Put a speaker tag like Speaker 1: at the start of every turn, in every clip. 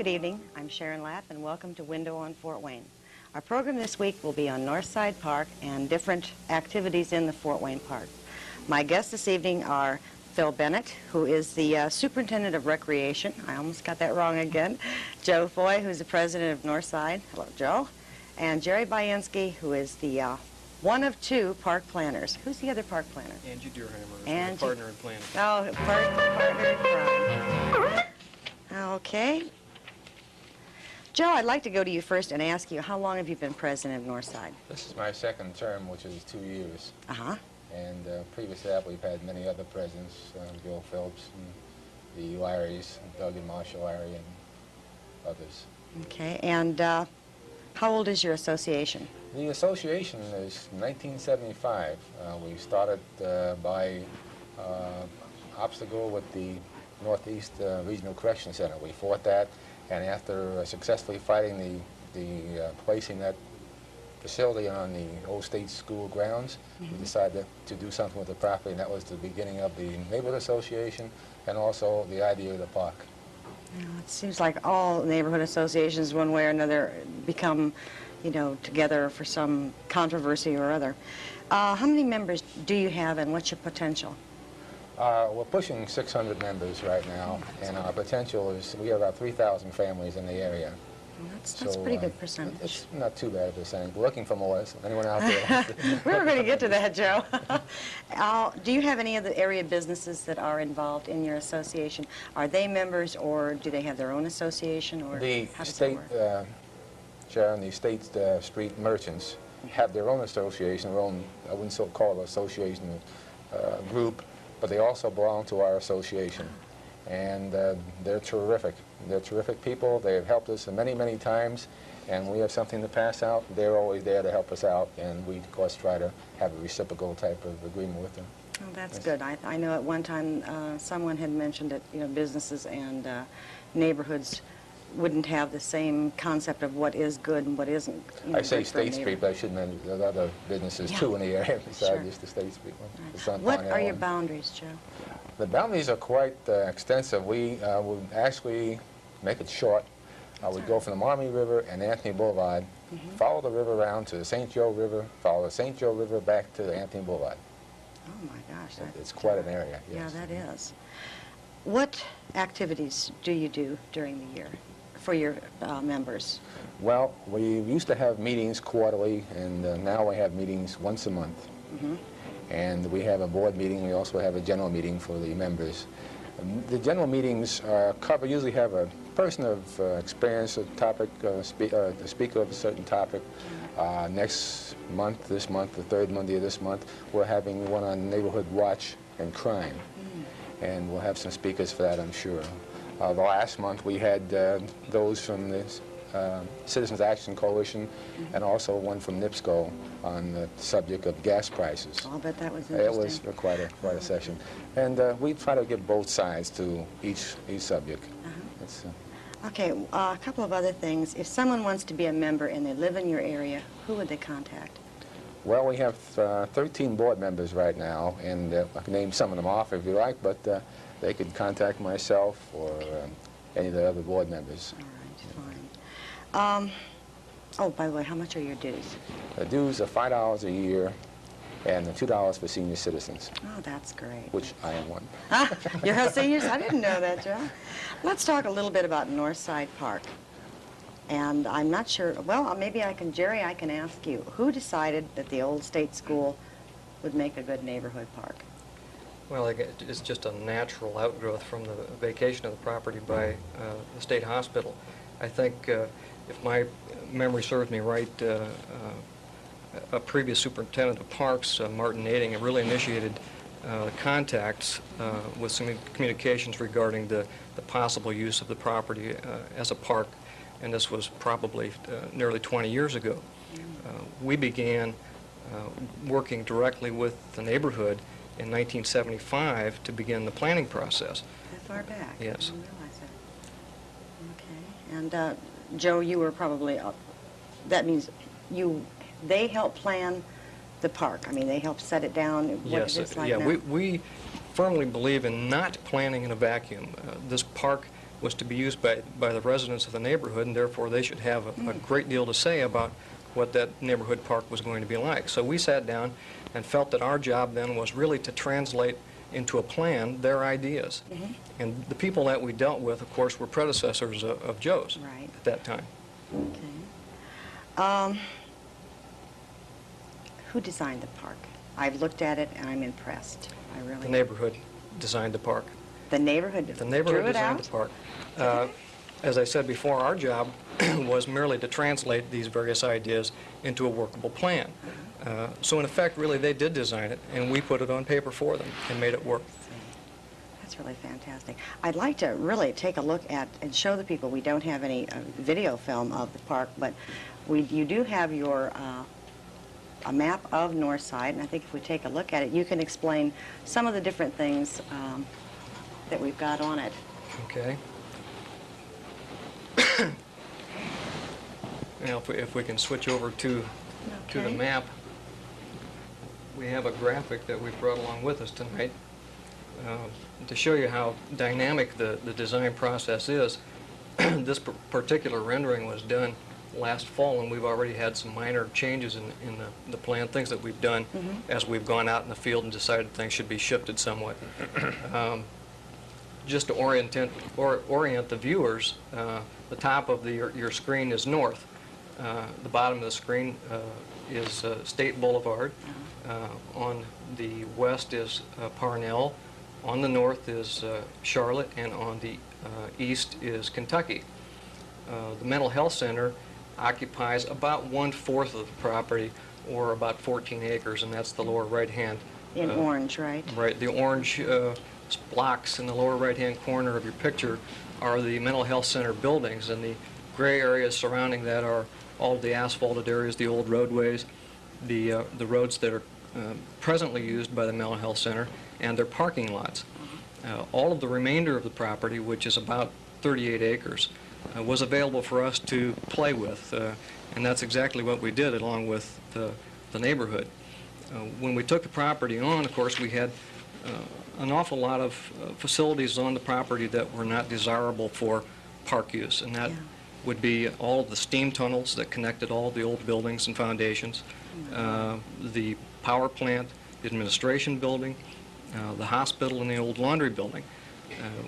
Speaker 1: evening. I'm Sharon Lapp, and welcome to Window on Fort Wayne. Our program this week will be on Northside Park and different activities in the Fort Wayne Park. My guests this evening are Phil Bennett, who is the Superintendent of Recreation. I almost got that wrong again. Joe Foy, who's the President of Northside. Hello, Joe. And Jerry Bayenski, who is the one of two park planners. Who's the other park planner?
Speaker 2: Angie Deerheimer, is my partner in planning.
Speaker 1: Oh, partner in crime. Okay. Joe, I'd like to go to you first and ask you, how long have you been president of Northside?
Speaker 3: This is my second term, which is 2 years.
Speaker 1: Uh-huh.
Speaker 3: And previous to that, we've had many other presidents, Bill Phillips, and the Larrys, Doug and Marshall Larry, and others.
Speaker 1: Okay, and how old is your association?
Speaker 3: The association is 1975. We started by obstacle with the Northeast Regional Correction Center. We fought that. And after successfully fighting the placing that facility on the old state school grounds, we decided to do something with the property, and that was the beginning of the neighborhood association and also the idea of the park.
Speaker 1: You know, it seems like all neighborhood associations, one way or another, become, you know, together for some controversy or other. How many members do you have, and what's your potential?
Speaker 3: We're pushing 600 members right now, and our potential is we have about 3,000 families in the area.
Speaker 1: Well, that's a pretty good percentage.
Speaker 3: It's not too bad a percentage. We're looking for more. So anyone out there?
Speaker 1: We were going to get to that, Joe. Do you have any other area businesses that are involved in your association? Are they members, or do they have their own association, or
Speaker 3: the
Speaker 1: how does
Speaker 3: state,
Speaker 1: that work?
Speaker 3: Sharon, the state street merchants have their own association, their own, I wouldn't so call it association group, but they also belong to our association. And they're terrific. They're terrific people. They have helped us many, many times, and we have something to pass out. They're always there to help us out, and we, of course, try to have a reciprocal type of agreement with them.
Speaker 1: Oh, that's good. I know at one time someone had mentioned that, you know, businesses and neighborhoods wouldn't have the same concept of what is good and what isn't. You know,
Speaker 3: I say State Street, but I should mention there's other businesses too in the area besides just the State Street one.
Speaker 1: Right. What are your boundaries, Joe?
Speaker 3: The boundaries are quite extensive. We would actually make it short. We'd go from the Maumee River and Anthony Boulevard, follow the river around to the St. Joe River, follow the St. Joe River back to the Anthony Boulevard.
Speaker 1: Oh my gosh.
Speaker 3: It's quite an area, yes.
Speaker 1: Yeah, that is. What activities do you do during the year for your members?
Speaker 3: Well, we used to have meetings quarterly, and now we have meetings once a month. And we have a board meeting. We also have a general meeting for the members. The general meetings usually have a person of experience, a topic, the speaker of a certain topic. Next month, this month, the third Monday of this month, we're having one on neighborhood watch and crime. And we'll have some speakers for that, I'm sure. The last month we had those from the Citizens Action Coalition and also one from NIPSCO on the subject of gas prices.
Speaker 1: I'll bet that was interesting.
Speaker 3: It was quite a session. And we try to get both sides to each subject.
Speaker 1: Okay, a couple of other things. If someone wants to be a member and they live in your area, who would they contact?
Speaker 3: Well, we have 13 board members right now, and I can name some of them off if you like, but they could contact myself or any of the other board members.
Speaker 1: All right, fine. Oh, by the way, how much are your dues?
Speaker 3: The dues are $5 a year and $2 for senior citizens.
Speaker 1: Oh, that's great.
Speaker 3: Which I am one.
Speaker 1: You're a senior? I didn't know that, Joe. Let's talk a little bit about Northside Park. And I'm not sure, well, maybe Jerry, I can ask you, who decided that the old state school would make a good neighborhood park?
Speaker 2: Well, it's just a natural outgrowth from the vacation of the property by the state hospital. I think, if my memory serves me right, a previous superintendent of parks, Martin Nading, really initiated contacts with some communications regarding the possible use of the property as a park, and this was probably nearly 20 years ago. We began working directly with the neighborhood in 1975 to begin the planning process.
Speaker 1: That far back?
Speaker 2: Yes.
Speaker 1: I didn't realize that. Okay. And Joe, you were probably, that means they helped plan the park. I mean, they helped set it down.
Speaker 2: Yes.
Speaker 1: What it's like
Speaker 2: yeah.
Speaker 1: now.
Speaker 2: We firmly believe in not planning in a vacuum. This park was to be used by the residents of the neighborhood, and therefore they should have a great deal to say about what that neighborhood park was going to be like. So we sat down and felt that our job then was really to translate into a plan their ideas. And the people that we dealt with, of course, were predecessors of Joe's
Speaker 1: Right.
Speaker 2: at that time.
Speaker 1: Okay. Who designed the park? I've looked at it and I'm impressed. I really.
Speaker 2: The neighborhood designed the park.
Speaker 1: The neighborhood.
Speaker 2: The neighborhood
Speaker 1: drew it
Speaker 2: designed
Speaker 1: out?
Speaker 2: the park. As I said before, our job was merely to translate these various ideas into a workable plan. So in effect, really, they did design it, and we put it on paper for them and made it work.
Speaker 1: That's really fantastic. I'd like to really take a look at and show the people. We don't have any video film of the park, but you do have your a map of Northside, and I think if we take a look at it, you can explain some of the different things that we've got on it.
Speaker 2: Okay. Now, if we can switch over to the
Speaker 1: Okay.
Speaker 2: map, we have a graphic that we brought along with us tonight to show you how dynamic the design process is. This particular rendering was done last fall, and we've already had some minor changes in the plan, things that we've done as we've gone out in the field and decided things should be shifted somewhat. Just to orient the viewers, the top of your screen is north. The bottom of the screen is State Boulevard. On the west is Parnell. On the north is Charlotte, and on the east is Kentucky. The mental health center occupies about 1/4 of the property, or about 14 acres, and that's the lower right-hand.
Speaker 1: In orange, right?
Speaker 2: Right. The orange blocks in the lower right-hand corner of your picture are the mental health center buildings, and the gray areas surrounding that are all of the asphalted areas, the old roadways, the roads that are presently used by the mental health center, and their parking lots. All of the remainder of the property, which is about 38 acres, was available for us to play with, and that's exactly what we did along with the neighborhood. When we took the property on, of course, we had an awful lot of facilities on the property that were not desirable for park use, and that would be all of the steam tunnels that connected all the old buildings and foundations, the power plant, the administration building, the hospital, and the old laundry building.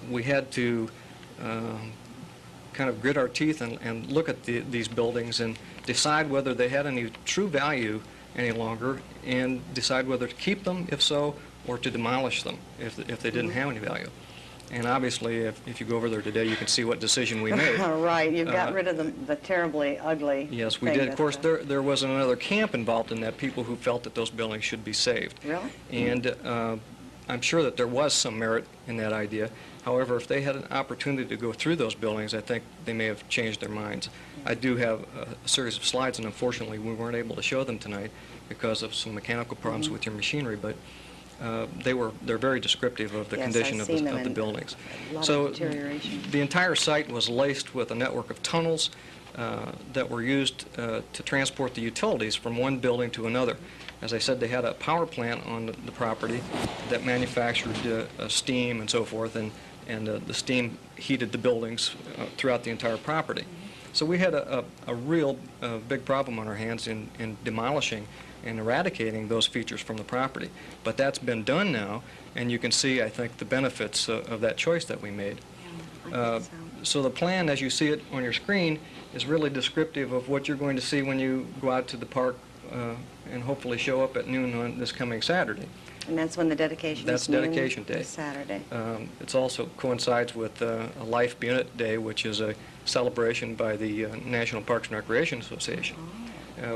Speaker 2: We had to kind of grit our teeth and look at these buildings and decide whether they had any true value any longer, and decide whether to keep them, if so, or to demolish them if they didn't have any value. And obviously, if you go over there today, you can see what decision we made.
Speaker 1: Right, you've got rid of the terribly ugly.
Speaker 2: Yes, we did. Of course, there was another camp involved in that, people who felt that those buildings should be saved.
Speaker 1: Really?
Speaker 2: And I'm sure that there was some merit in that idea. However, if they had an opportunity to go through those buildings, I think they may have changed their minds. I do have a series of slides, and unfortunately we weren't able to show them tonight because of some mechanical problems with your machinery, but they're very descriptive of the condition of the buildings.
Speaker 1: A lot
Speaker 2: So
Speaker 1: of deterioration.
Speaker 2: the entire site was laced with a network of tunnels that were used to transport the utilities from one building to another. As I said, they had a power plant on the property that manufactured steam and so forth, and the steam heated the buildings throughout the entire property. So we had a real big problem on our hands in demolishing and eradicating those features from the property. But that's been done now, and you can see, I think, the benefits of that choice that we made.
Speaker 1: Yeah, I think
Speaker 2: So the plan, as you see it on your screen, is really descriptive of what you're going to see when you go out to the park and hopefully show up at noon on this coming Saturday.
Speaker 1: And that's when the dedication
Speaker 2: That's
Speaker 1: is noon
Speaker 2: dedication day.
Speaker 1: this Saturday.
Speaker 2: It also coincides with a Life Bennet Day, which is a celebration by the National Parks and Recreation Association.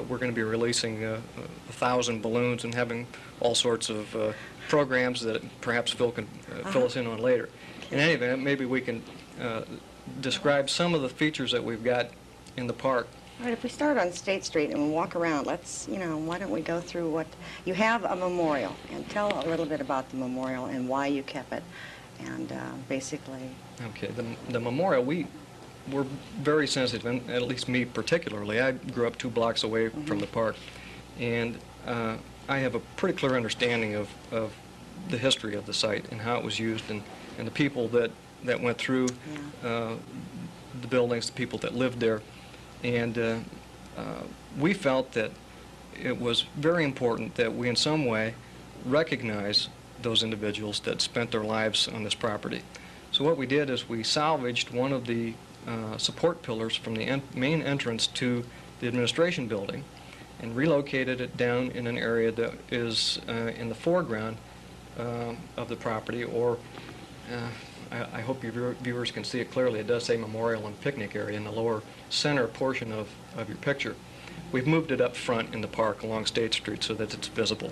Speaker 2: We're going to be releasing 1,000 balloons and having all sorts of programs that perhaps Phil can fill us in on later. In any event, maybe we can describe some of the features that we've got in the park.
Speaker 1: All right, if we start on State Street and we walk around, let's, why don't we go through what... You have a memorial, and tell a little bit about the memorial and why you kept it, and basically...
Speaker 2: Okay, the memorial, we're very sensitive, and at least me particularly. I grew up 2 blocks away from the park, and I have a pretty clear understanding of the history of the site and how it was used, and the people that that went through the buildings, the people that lived there. And we felt that it was very important that we in some way recognize those individuals that spent their lives on this property. So what we did is we salvaged one of the support pillars from the main entrance to the administration building and relocated it down in an area that is in the foreground of the property, or I hope your viewers can see it clearly. It does say memorial and picnic area in the lower center portion of your picture. We've moved it up front in the park along State Street so that it's visible.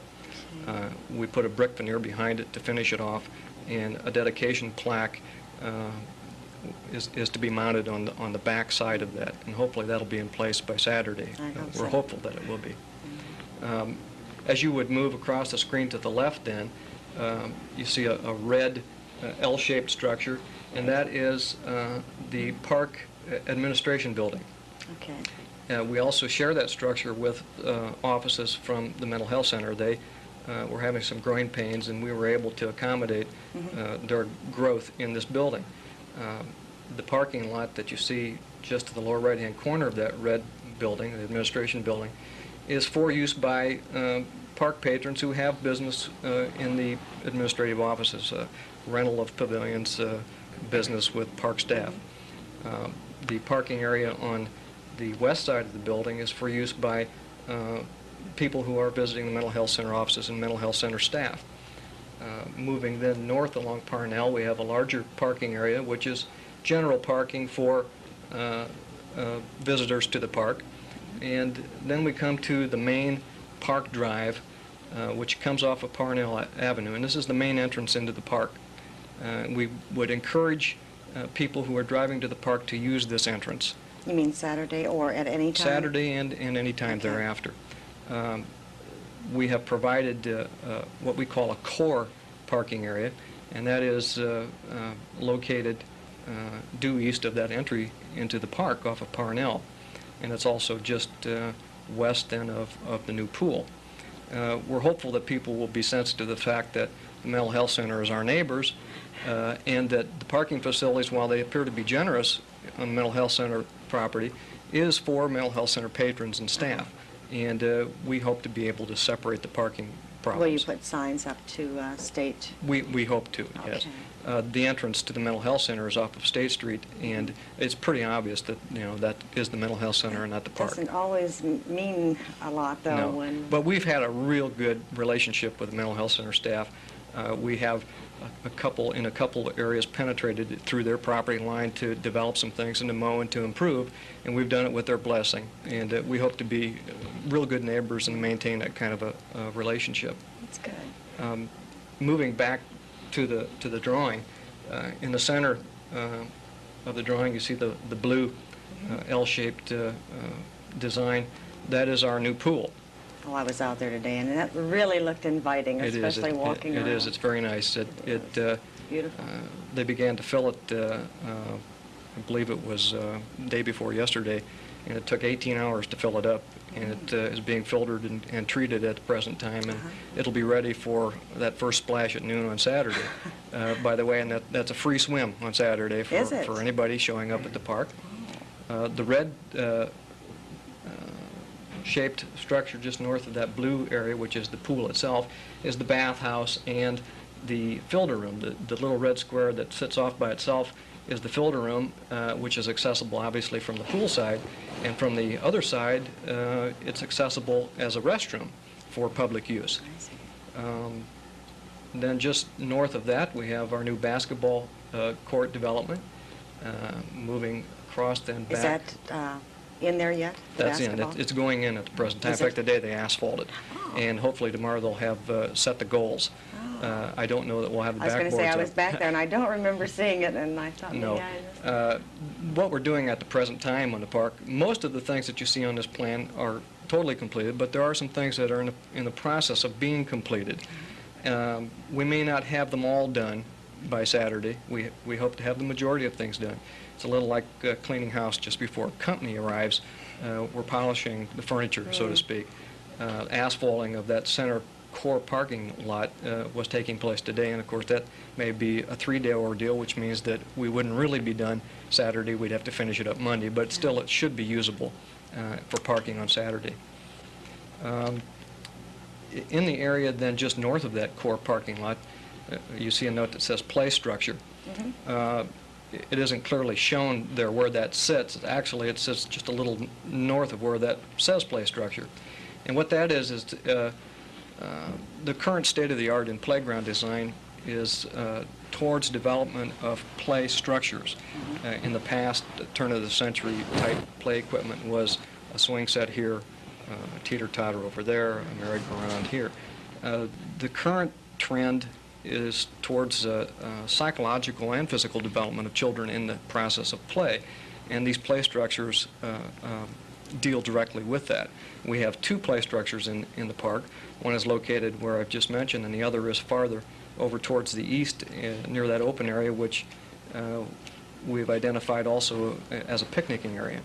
Speaker 2: We put a brick veneer behind it to finish it off, and a dedication plaque is to be mounted on the back side of that, and hopefully that'll be in place by Saturday. We're hopeful that it will be. As you would move across the screen to the left then, you see a red L-shaped structure, and that is the park administration building.
Speaker 1: Okay.
Speaker 2: We also share that structure with offices from the mental health center. They were having some growing pains, and we were able to accommodate their growth in this building. The parking lot that you see just to the lower right-hand corner of that red building, the administration building, is for use by park patrons who have business in the administrative offices, rental of pavilions, business with park staff. The parking area on the west side of the building is for use by people who are visiting the mental health center offices and mental health center staff. Moving then north along Parnell, we have a larger parking area, which is general parking for visitors to the park. And then we come to the main park drive, which comes off of Parnell Avenue, and this is the main entrance into the park. We would encourage people who are driving to the park to use this entrance.
Speaker 1: You mean Saturday or at any time?
Speaker 2: Saturday and any time thereafter. We have provided what we call a core parking area, and that is located due east of that entry into the park off of Parnell, and it's also just west then of the new pool. We're hopeful that people will be sensitive to the fact that the mental health center is our neighbors, and that the parking facilities, while they appear to be generous on the mental health center property, is for mental health center patrons and staff. And we hope to be able to separate the parking problems.
Speaker 1: Will you put signs up to state?
Speaker 2: We hope to, yes. The entrance to the mental health center is off of State Street, and it's pretty obvious that, that is the mental health center and not the park.
Speaker 1: Doesn't always mean a lot, though.
Speaker 2: No,
Speaker 1: when
Speaker 2: but we've had a real good relationship with the mental health center staff. We have a couple areas penetrated through their property line to develop some things and to mow and to improve, and we've done it with their blessing. And we hope to be real good neighbors and maintain that kind of a relationship.
Speaker 1: That's good.
Speaker 2: Moving back to the drawing, in the center of the drawing you see the blue L-shaped design. That is our new pool.
Speaker 1: Oh, I was out there today, and that really looked inviting, especially walking around.
Speaker 2: It is. It's very nice.
Speaker 1: Beautiful.
Speaker 2: They began to fill it, I believe it was day before yesterday, and it took 18 hours to fill it up. And it is being filtered and treated at the present time, and it'll be ready for that first splash at noon on Saturday. By the way, and that's a free swim on Saturday for anybody showing up at the park. The red shaped structure just north of that blue area, which is the pool itself, is the bathhouse and the filter room. The little red square that sits off by itself is the filter room, which is accessible obviously from the pool side, and from the other side it's accessible as a restroom for public use. Then just north of that we have our new basketball court development. Moving across then back.
Speaker 1: Is that in there yet?
Speaker 2: That's in. It's going in at the present time. In fact, today they asphalted, and hopefully tomorrow they'll have set the goals. I don't know that we'll have the backboards up.
Speaker 1: I was going to say, I was back there, and I don't remember seeing it, and I thought,
Speaker 2: no. What we're doing at the present time on the park, most of the things that you see on this plan are totally completed, but there are some things that are in the process of being completed. We may not have them all done by Saturday. We hope to have the majority of things done. It's a little like cleaning house just before a company arrives. We're polishing the furniture, so to speak. Asphalting of that center core parking lot was taking place today, and of course that may be a 3-day ordeal, which means that we wouldn't really be done Saturday. We'd have to finish it up Monday, but still it should be usable for parking on Saturday. In the area then just north of that core parking lot, you see a note that says play structure. It isn't clearly shown there where that sits. Actually, it sits just a little north of where that says play structure. And what that is the current state-of-the-art in playground design is towards development of play structures. In the past, the turn-of-the-century type play equipment was a swing set here, a teeter-totter over there, a merry-go-round here. The current trend is towards psychological and physical development of children in the process of play, and these play structures deal directly with that. We have 2 play structures in the park. One is located where I've just mentioned, and the other is farther over towards the east near that open area, which we've identified also as a picnicking area.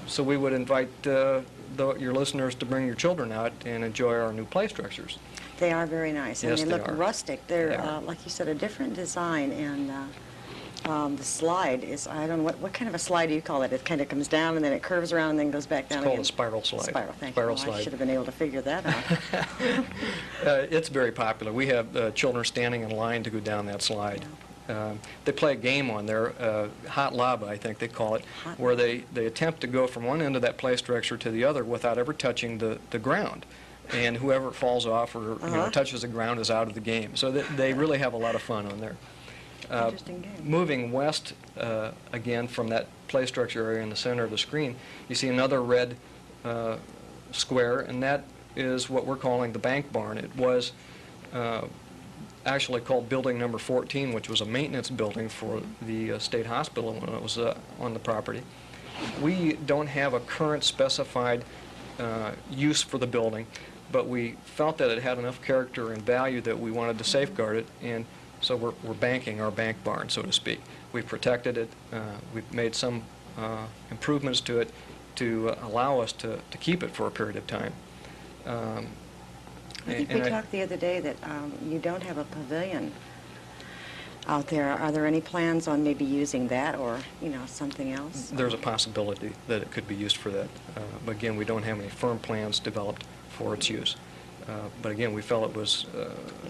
Speaker 2: So we would invite your listeners to bring your children out and enjoy our new play structures.
Speaker 1: They are very nice, and
Speaker 2: Yes,
Speaker 1: they
Speaker 2: they
Speaker 1: look
Speaker 2: are.
Speaker 1: rustic. They're,
Speaker 2: They are.
Speaker 1: like you said, a different design, and the slide is, I don't know, what kind of a slide do you call it? It kind of comes down, and then it curves around, and then goes back down
Speaker 2: It's called
Speaker 1: again.
Speaker 2: a spiral slide.
Speaker 1: Spiral, thank
Speaker 2: Spiral
Speaker 1: you. Well, I
Speaker 2: slide.
Speaker 1: should have been able to figure that out.
Speaker 2: It's very popular. We have children standing in line to go down that slide. They play a game on there, hot lava, I think they call it,
Speaker 1: Hot
Speaker 2: where
Speaker 1: lava.
Speaker 2: they attempt to go from one end of that play structure to the other without ever touching the ground. And whoever falls off or touches the ground is out of the game. So they really have a lot of fun on there.
Speaker 1: Interesting game.
Speaker 2: Moving west again from that play structure area in the center of the screen, you see another red square, and that is what we're calling the bank barn. It was actually called building number 14, which was a maintenance building for the state hospital when it was on the property. We don't have a current specified use for the building, but we felt that it had enough character and value that we wanted to safeguard it, and so we're banking our bank barn, so to speak. We've protected it. We've made some improvements to it to allow us to keep it for a period of time.
Speaker 1: I think we talked the other day that you don't have a pavilion out there. Are there any plans on maybe using that or, something else?
Speaker 2: There's a possibility that it could be used for that. But again, we don't have any firm plans developed for its use. But again, we felt it was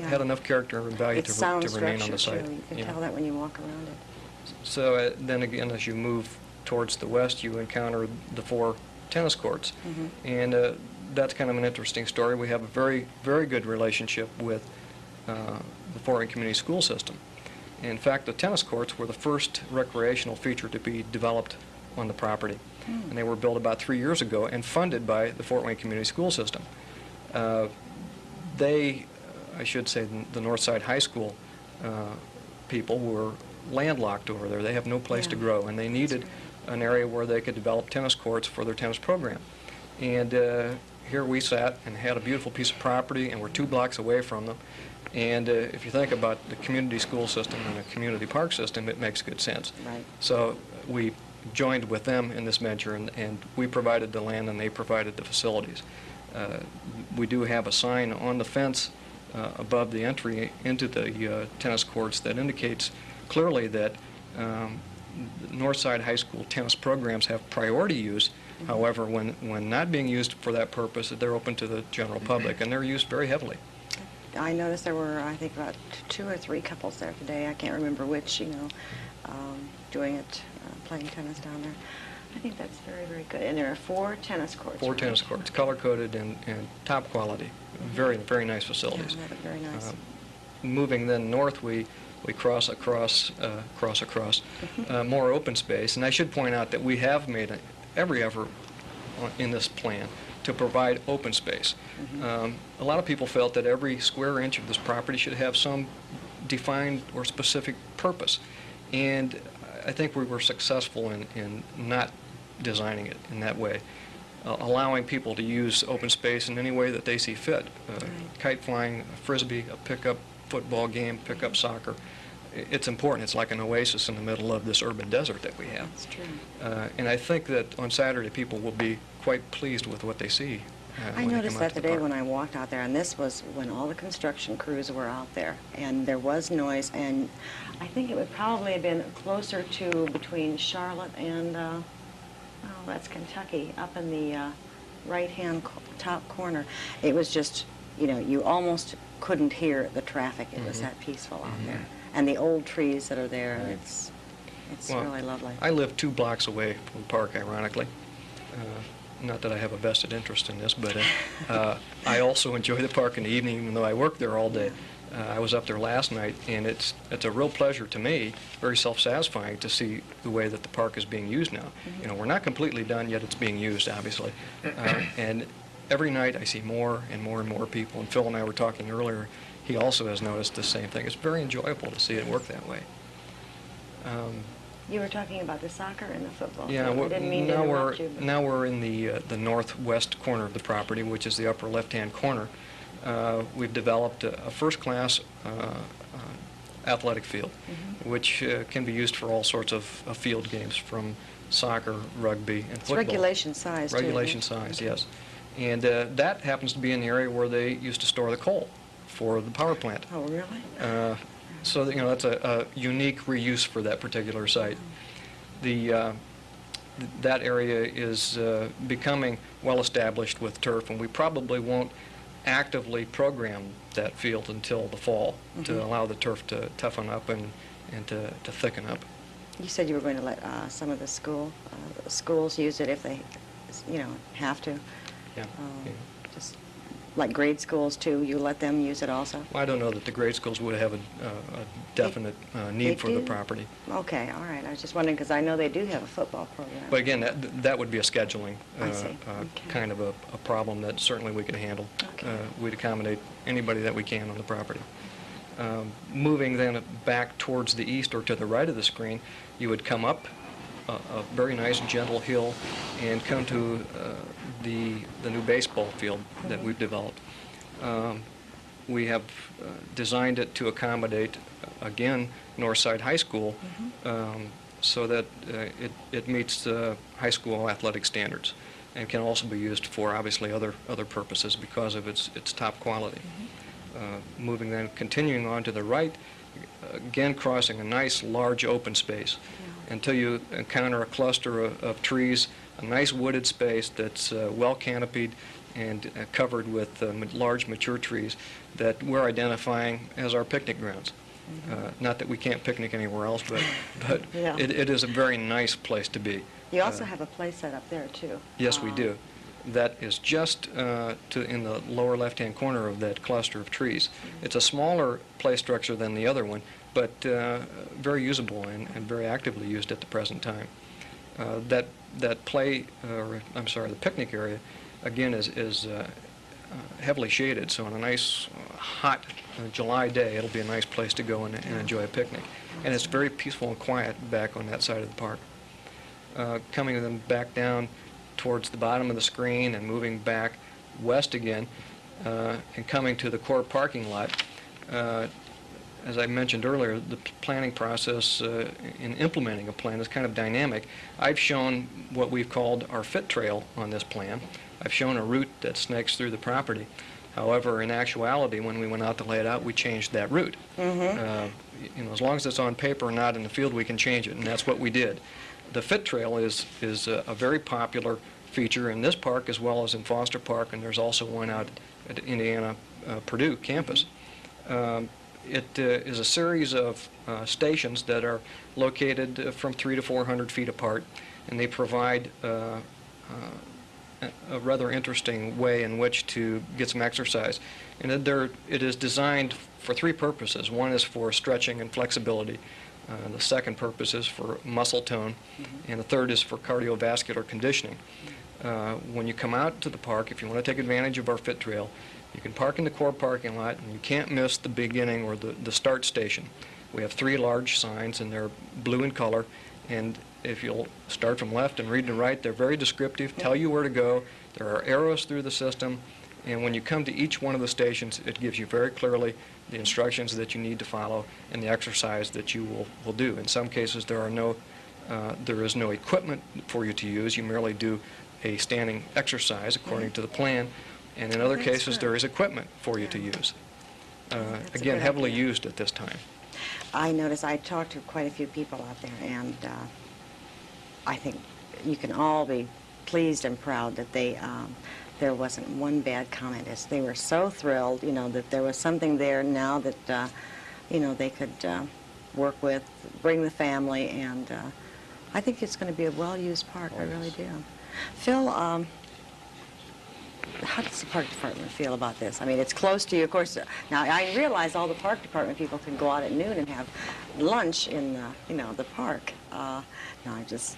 Speaker 2: had enough character and value
Speaker 1: It's
Speaker 2: to
Speaker 1: sound
Speaker 2: remain on the
Speaker 1: structure,
Speaker 2: site.
Speaker 1: too. You can
Speaker 2: Yeah.
Speaker 1: tell that when you walk around it.
Speaker 2: So then again, as you move towards the west, you encounter the 4 tennis courts. And that's kind of an interesting story. We have a very, very good relationship with the Fort Wayne Community School System. In fact, the tennis courts were the first recreational feature to be developed on the property. And they were built about 3 years ago and funded by the Fort Wayne Community School System. I should say, the Northside High School people were landlocked over there. They have no place to grow, and they needed an area where they could develop tennis courts for their tennis program. And here we sat and had a beautiful piece of property, and we're 2 blocks away from them. And if you think about the community school system and the community park system, it makes good sense.
Speaker 1: Right.
Speaker 2: So we joined with them in this venture, and we provided the land and they provided the facilities. We do have a sign on the fence above the entry into the tennis courts that indicates clearly that Northside High School tennis programs have priority use. However, when not being used for that purpose, they're open to the general public, and they're used very heavily.
Speaker 1: I noticed there were, I think, about 2 or 3 couples there today. I can't remember which, doing it, playing tennis down there. I think that's very, very good. And there are 4 tennis courts.
Speaker 2: 4
Speaker 1: right?
Speaker 2: tennis courts, color-coded and top quality. Very, very nice facilities.
Speaker 1: Yeah, that looked very nice.
Speaker 2: Moving then north, we cross across more open space. And I should point out that we have made every effort in this plan to provide open space. A lot of people felt that every square inch of this property should have some defined or specific purpose. And I think we were successful in not designing it in that way, allowing people to use open space in any way that they see fit. Kite flying, a frisbee, a pickup football game, pickup soccer. It's important. It's like an oasis in the middle of this urban desert that we have.
Speaker 1: That's true.
Speaker 2: And I think that on Saturday people will be quite pleased with what they see
Speaker 1: I noticed that today when I walked out there, and this was when all the construction crews were out there, and there was noise, and I think it would probably have been closer to between Charlotte and, oh, that's Kentucky, up in the right-hand top corner. It was just, you know, you almost couldn't hear the traffic. It was that peaceful out there. And the old trees that are there, it's
Speaker 2: Well,
Speaker 1: really lovely.
Speaker 2: I live 2 blocks away from the park, ironically. Not that I have a vested interest in this, but I also enjoy the park in the evening, even though I work there all day. I was up there last night, and it's a real pleasure to me, very self-satisfying to see the way that the park is being used now. You know, we're not completely done yet; it's being used, obviously. And every night I see more and more and more people. And Phil and I were talking earlier. He also has noticed the same thing. It's very enjoyable to see it work that way.
Speaker 1: You were talking about the soccer and the football.
Speaker 2: Yeah,
Speaker 1: I didn't mean to interrupt you.
Speaker 2: now we're in the northwest corner of the property, which is the upper left-hand corner. We've developed a first-class athletic field, which can be used for all sorts of field games, from soccer, rugby, and football.
Speaker 1: It's regulation size, too.
Speaker 2: Regulation size, yes. And that happens to be in the area where they used to store the coal for the power plant.
Speaker 1: Oh, really?
Speaker 2: So, you know, that's a unique reuse for that particular site. That area is becoming well-established with turf, and we probably won't actively program that field until the fall to allow the turf to toughen up and to thicken up.
Speaker 1: You said you were going to let some of the schools use it if they, you know, have to.
Speaker 2: Yeah.
Speaker 1: Just like grade schools too, you let them use it also?
Speaker 2: Well, I don't know that the grade schools would have a definite need for the
Speaker 1: do?
Speaker 2: property.
Speaker 1: Okay, all right. I was just wondering because I know they do have a football program.
Speaker 2: But again, that would be a scheduling
Speaker 1: I see. Okay.
Speaker 2: kind of a problem that certainly we can handle.
Speaker 1: Okay.
Speaker 2: We'd accommodate anybody that we can on the property. Moving then back towards the east or to the right of the screen, you would come up a very nice gentle hill and come to the new baseball field that we've developed. We have designed it to accommodate, again, Northside High School, so that it meets high school athletic standards, and can also be used for obviously other purposes because of its top quality. Moving then, continuing on to the right, again crossing a nice large open space until you encounter a cluster of trees, a nice wooded space that's well canopied and covered with large mature trees that we're identifying as our picnic grounds. Not that we can't picnic anywhere else, but
Speaker 1: Yeah.
Speaker 2: it is a very nice place to be.
Speaker 1: You also have a play set up there too.
Speaker 2: Yes, we do. That is just in the lower left-hand corner of that cluster of trees. It's a smaller play structure than the other one, but very usable and very actively used at the present time. The picnic area, again, is heavily shaded, so on a nice hot July day, it'll be a nice place to go and enjoy a picnic. And it's very peaceful and quiet back on that side of the park. Coming then back down towards the bottom of the screen and moving back west again and coming to the core parking lot. As I mentioned earlier, the planning process in implementing a plan is kind of dynamic. I've shown what we've called our fit trail on this plan. I've shown a route that snakes through the property. However, in actuality, when we went out to lay it out, we changed that route. You know, as long as it's on paper and not in the field, we can change it, and that's what we did. The fit trail is a very popular feature in this park as well as in Foster Park, and there's also one out at Indiana Purdue campus. It is a series of stations that are located from 300 to 400 feet apart, and they provide a rather interesting way in which to get some exercise. And it is designed for 3 purposes. One is for stretching and flexibility. The second purpose is for muscle tone, and the third is for cardiovascular conditioning. When you come out to the park, if you want to take advantage of our fit trail, you can park in the core parking lot, and you can't miss the beginning or the start station. We have 3 large signs, and they're blue in color, and if you'll start from left and read to right, they're very descriptive, tell you where to go. There are arrows through the system, and when you come to each one of the stations, it gives you very clearly the instructions that you need to follow and the exercise that you will do. In some cases, there is no equipment for you to use. You merely do a standing exercise according to the plan, and in other
Speaker 1: That's
Speaker 2: cases,
Speaker 1: good.
Speaker 2: there is equipment for you to
Speaker 1: Yeah.
Speaker 2: use.
Speaker 1: That's a
Speaker 2: Again,
Speaker 1: good
Speaker 2: heavily
Speaker 1: idea.
Speaker 2: used at this time.
Speaker 1: I noticed, I talked to quite a few people out there, and I think you can all be pleased and proud that there wasn't one bad comment. They were so thrilled, that there was something there now that, they could work with, bring the family, and I think it's going to be a well-used park. I really do. Phil, how does the park department feel about this? I mean, it's close to you, of course. Now, I realize all the park department people can go out at noon and have lunch in the park. No, I'm just,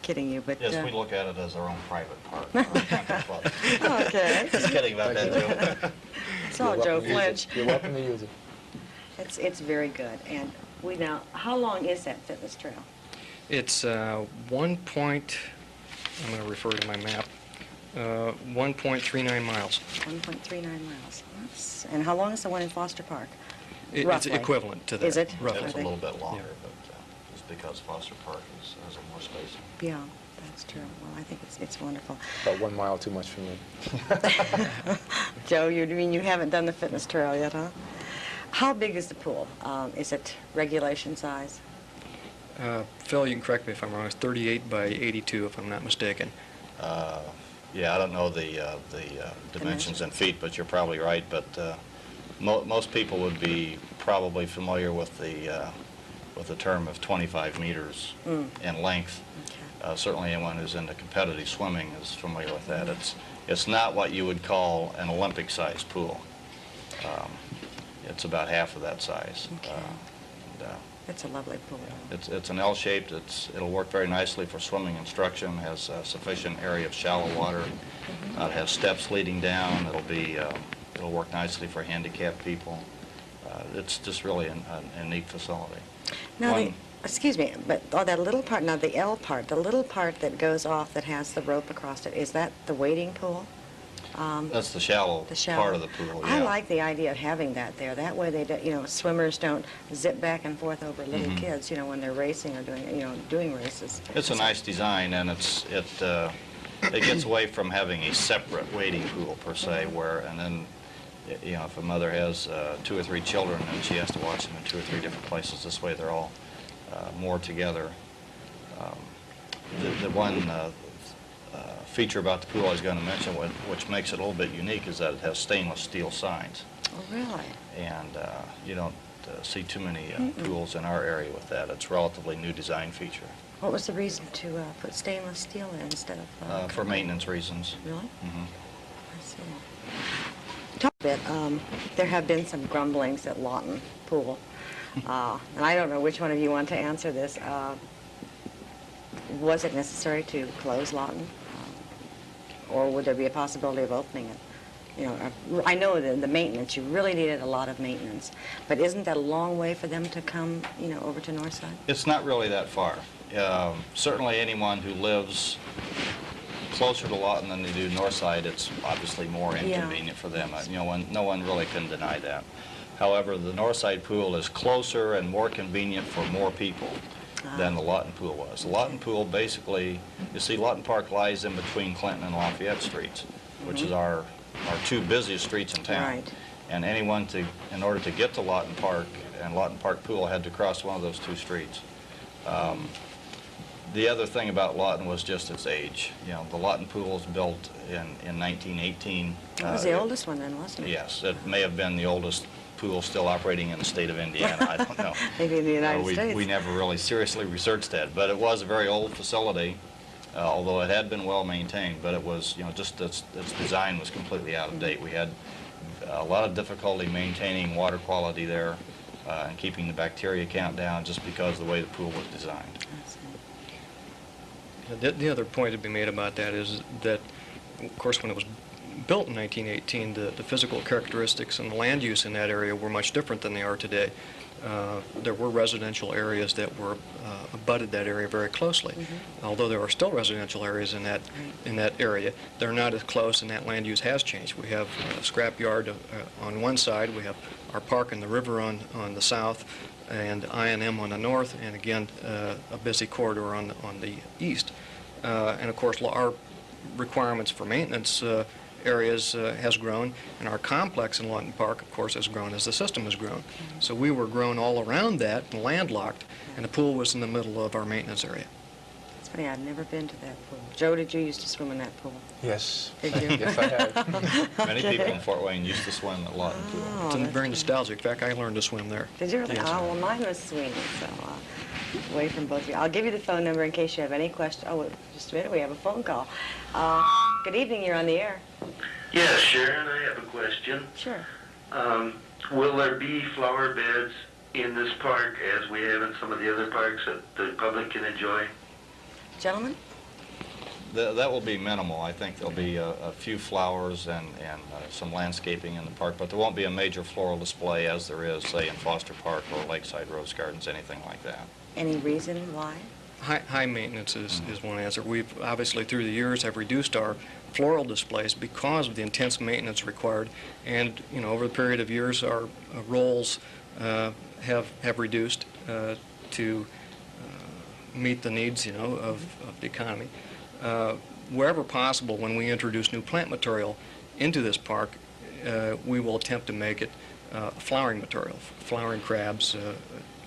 Speaker 1: kidding you, but...
Speaker 4: Yes, we look at it as our own private park. Not the club.
Speaker 1: Okay.
Speaker 4: Just kidding about that, Joe.
Speaker 1: It's all Joe Flinch.
Speaker 3: You're welcome to use it.
Speaker 1: It's very good. And how long is that fitness trail?
Speaker 2: It's I'm going to refer to my map, 1.39 miles.
Speaker 1: 1.39 miles. And how long is the one in Foster Park?
Speaker 2: It's
Speaker 1: Roughly.
Speaker 2: equivalent to that.
Speaker 1: Is it?
Speaker 2: Roughly.
Speaker 4: It's a
Speaker 1: Okay.
Speaker 4: little bit longer,
Speaker 2: Yeah.
Speaker 4: but just because Foster Park has a more space.
Speaker 1: Yeah, that's true. Well, I think it's wonderful.
Speaker 3: About 1 mile too much for me.
Speaker 1: Joe, you mean you haven't done the fitness trail yet, huh? How big is the pool? Is it regulation size?
Speaker 2: Phil, you can correct me if I'm wrong. It's 38 by 82, if I'm not mistaken.
Speaker 4: Yeah, I don't know the dimensions in feet, but you're probably right. But most people would be probably familiar with the term of 25 meters in length.
Speaker 1: Okay.
Speaker 4: Certainly anyone who's into competitive swimming is familiar with that. It's not what you would call an Olympic-sized pool. It's about half of that size.
Speaker 1: Okay.
Speaker 4: And,
Speaker 1: It's a lovely pool.
Speaker 4: it's an L-shaped. It'll work very nicely for swimming instruction. Has sufficient area of shallow water. It has steps leading down. It'll work nicely for handicapped people. It's just really a neat facility.
Speaker 1: Now, excuse me, but that little part, now the L part, the little part that goes off that has the rope across it, is that the wading pool?
Speaker 4: That's the shallow part of the pool. Yeah.
Speaker 1: I like the idea of having that there. That way, swimmers don't zip back and forth over little kids, when they're racing or doing races.
Speaker 4: It's a nice design, and it gets away from having a separate wading pool per se, and then if a mother has 2 or 3 children, then she has to watch them in 2 or 3 different places. This way, they're all more together. The one feature about the pool I was going to mention, which makes it a little bit unique, is that it has stainless steel signs.
Speaker 1: Oh, really?
Speaker 4: And you don't see too many pools in our area with that. It's a relatively new design feature.
Speaker 1: What was the reason to put stainless steel in instead of...
Speaker 4: For maintenance reasons.
Speaker 1: Really?
Speaker 4: Mhm.
Speaker 1: I see. Talk a bit. There have been some grumblings at Lawton Pool, and I don't know which one of you want to answer this. Was it necessary to close Lawton, or would there be a possibility of opening it? I know the maintenance. You really needed a lot of maintenance, but isn't that a long way for them to come, over to Northside?
Speaker 4: It's not really that far. Certainly anyone who lives closer to Lawton than they do Northside, it's obviously more inconvenient for them. No one really can deny that. However, the Northside pool is closer and more convenient for more people than the Lawton pool was. The Lawton pool basically, you see, Lawton Park lies in between Clinton and Lafayette streets, which is our 2 busiest streets in town.
Speaker 1: Right.
Speaker 4: And anyone in order to get to Lawton Park and Lawton Park pool had to cross one of those 2 streets. The other thing about Lawton was just its age. The Lawton pool was built in 1918.
Speaker 1: It was the oldest one then, wasn't it?
Speaker 4: Yes, it may have been the oldest pool still operating in the state of Indiana. I don't know.
Speaker 1: Maybe in the United States.
Speaker 4: We never really seriously researched that, but it was a very old facility, although it had been well maintained. But it was, just its design was completely out of date. We had a lot of difficulty maintaining water quality there and keeping the bacteria count down just because of the way the pool was designed.
Speaker 2: The other point to be made about that is that, of course, when it was built in 1918, the physical characteristics and the land use in that area were much different than they are today. There were residential areas that were abutted that area very closely. Although there are still residential areas in that area, they're not as close, and that land use has changed. We have a scrap yard on one side, we have our park and the river on the south, and I&M on the north, and again a busy corridor on the east. And of course, our requirements for maintenance areas has grown, and our complex in Lawton Park, of course, has grown as the system has grown. So we were grown all around that and landlocked, and the pool was in the middle of our maintenance area.
Speaker 1: It's funny, I've never been to that pool. Joe, did you used to swim in that pool?
Speaker 3: Yes.
Speaker 1: Did you?
Speaker 3: Yes, I have.
Speaker 4: Many people in Fort Wayne used to swim at Lawton Pool.
Speaker 1: Oh,
Speaker 2: It's
Speaker 1: that's
Speaker 2: very
Speaker 1: good.
Speaker 2: nostalgic. In fact, I learned to swim there.
Speaker 1: Did you really?
Speaker 2: Yes.
Speaker 1: Oh, well, mine was swinging, so away from both of you. I'll give you the phone number in case you have any questions. Oh, wait, just a minute, we have a phone call. Good evening, you're on the air.
Speaker 5: Yes, Sharon, I have a question.
Speaker 1: Sure.
Speaker 5: Will there be flower beds in this park as we have in some of the other parks that the public can enjoy?
Speaker 1: Gentlemen?
Speaker 4: That will be minimal. I think there'll be a few flowers and some landscaping in the park, but there won't be a major floral display as there is, say, in Foster Park or Lakeside Rose Gardens, anything like that.
Speaker 1: Any reason why?
Speaker 2: High maintenance is one answer. We've obviously through the years have reduced our floral displays because of the intense maintenance required, and over the period of years our roles have reduced to meet the needs of the economy. Wherever possible, when we introduce new plant material into this park, we will attempt to make it flowering material, flowering crabs,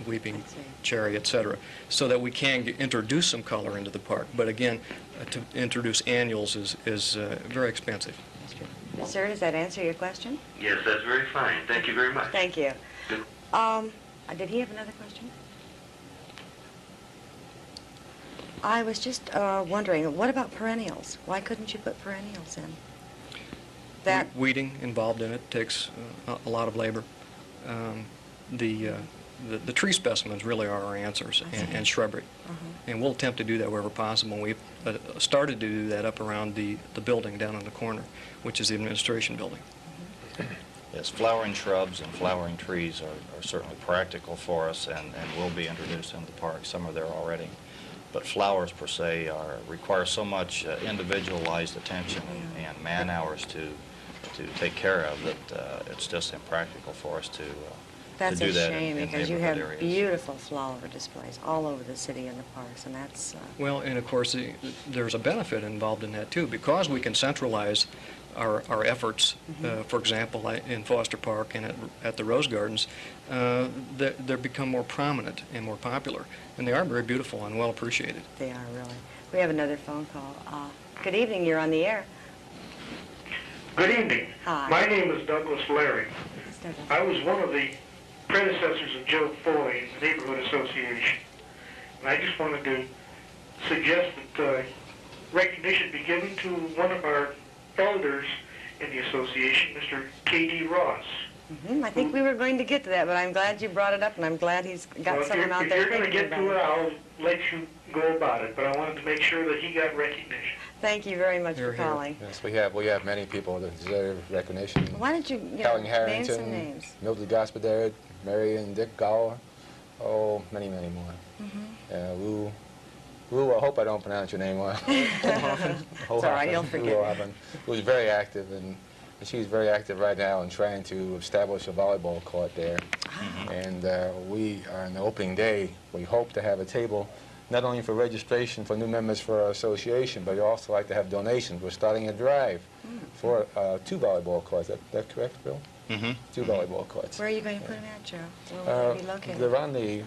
Speaker 2: weeping cherry, etc., so that we can introduce some color into the park. But again, to introduce annuals is very expensive.
Speaker 1: Sir, does that answer your question?
Speaker 5: Yes, that's very fine. Thank you very much.
Speaker 1: Thank you.
Speaker 5: Good.
Speaker 1: Did he have another question? I was just wondering, what about perennials? Why couldn't you put perennials in? That
Speaker 2: Weeding involved in it takes a lot of labor. The tree specimens really are our answers, and shrubbery. And we'll attempt to do that wherever possible. We've started to do that up around the building down in the corner, which is the administration building.
Speaker 4: Yes, flowering shrubs and flowering trees are certainly practical for us and will be introduced into the park. Some are there already. But flowers per se require so much individualized attention and man hours to take care of that it's just impractical for us to
Speaker 1: That's
Speaker 4: do
Speaker 1: a
Speaker 4: that
Speaker 1: shame
Speaker 4: in
Speaker 1: because you
Speaker 4: neighborhood
Speaker 1: have
Speaker 4: areas.
Speaker 1: beautiful flower displays all over the city and the parks, and that's
Speaker 2: Well, and of course, there's a benefit involved in that too, because we can centralize our efforts. For example, in Foster Park and at the Rose Gardens, they become more prominent and more popular, and they are very beautiful and well appreciated.
Speaker 1: they are really. We have another phone call. Good evening, you're on the air.
Speaker 6: Good evening.
Speaker 1: Hi.
Speaker 6: My name is Douglas Larry.
Speaker 1: Mr. Douglas.
Speaker 6: I was one of the predecessors of Joe Foley in the Neighborhood Association. And I just wanted to suggest that recognition be given to one of our elders in the association, Mr. K.D. Ross.
Speaker 1: I think we were going to get to that, but I'm glad you brought it up, and I'm glad he's got
Speaker 6: Well,
Speaker 1: someone out
Speaker 6: if
Speaker 1: there
Speaker 6: you're going to
Speaker 1: thinking
Speaker 6: get
Speaker 1: about
Speaker 6: to it,
Speaker 1: it.
Speaker 6: I'll let you go about it. But I wanted to make sure that he got recognition.
Speaker 1: Thank you very much
Speaker 2: Here,
Speaker 1: for
Speaker 2: here.
Speaker 1: calling.
Speaker 3: Yes, we have many people that deserve recognition.
Speaker 1: Why don't you,
Speaker 3: Helen
Speaker 1: name
Speaker 3: Harrington,
Speaker 1: some names?
Speaker 3: Mildred Gospodard, Mary and Dick Gower, many, many more. Lou, I hope I don't pronounce your name well.
Speaker 1: It's all right, you'll forget.
Speaker 3: Who was very active, and she's very active right now in trying to establish a volleyball court there. And we, on the opening day, we hope to have a table not only for registration for new members for our association, but we also like to have donations. We're starting a drive for 2 volleyball courts. That correct, Bill? 2 volleyball courts.
Speaker 1: Where are you going to put them at, Joe? Where will they be located?
Speaker 3: They're on the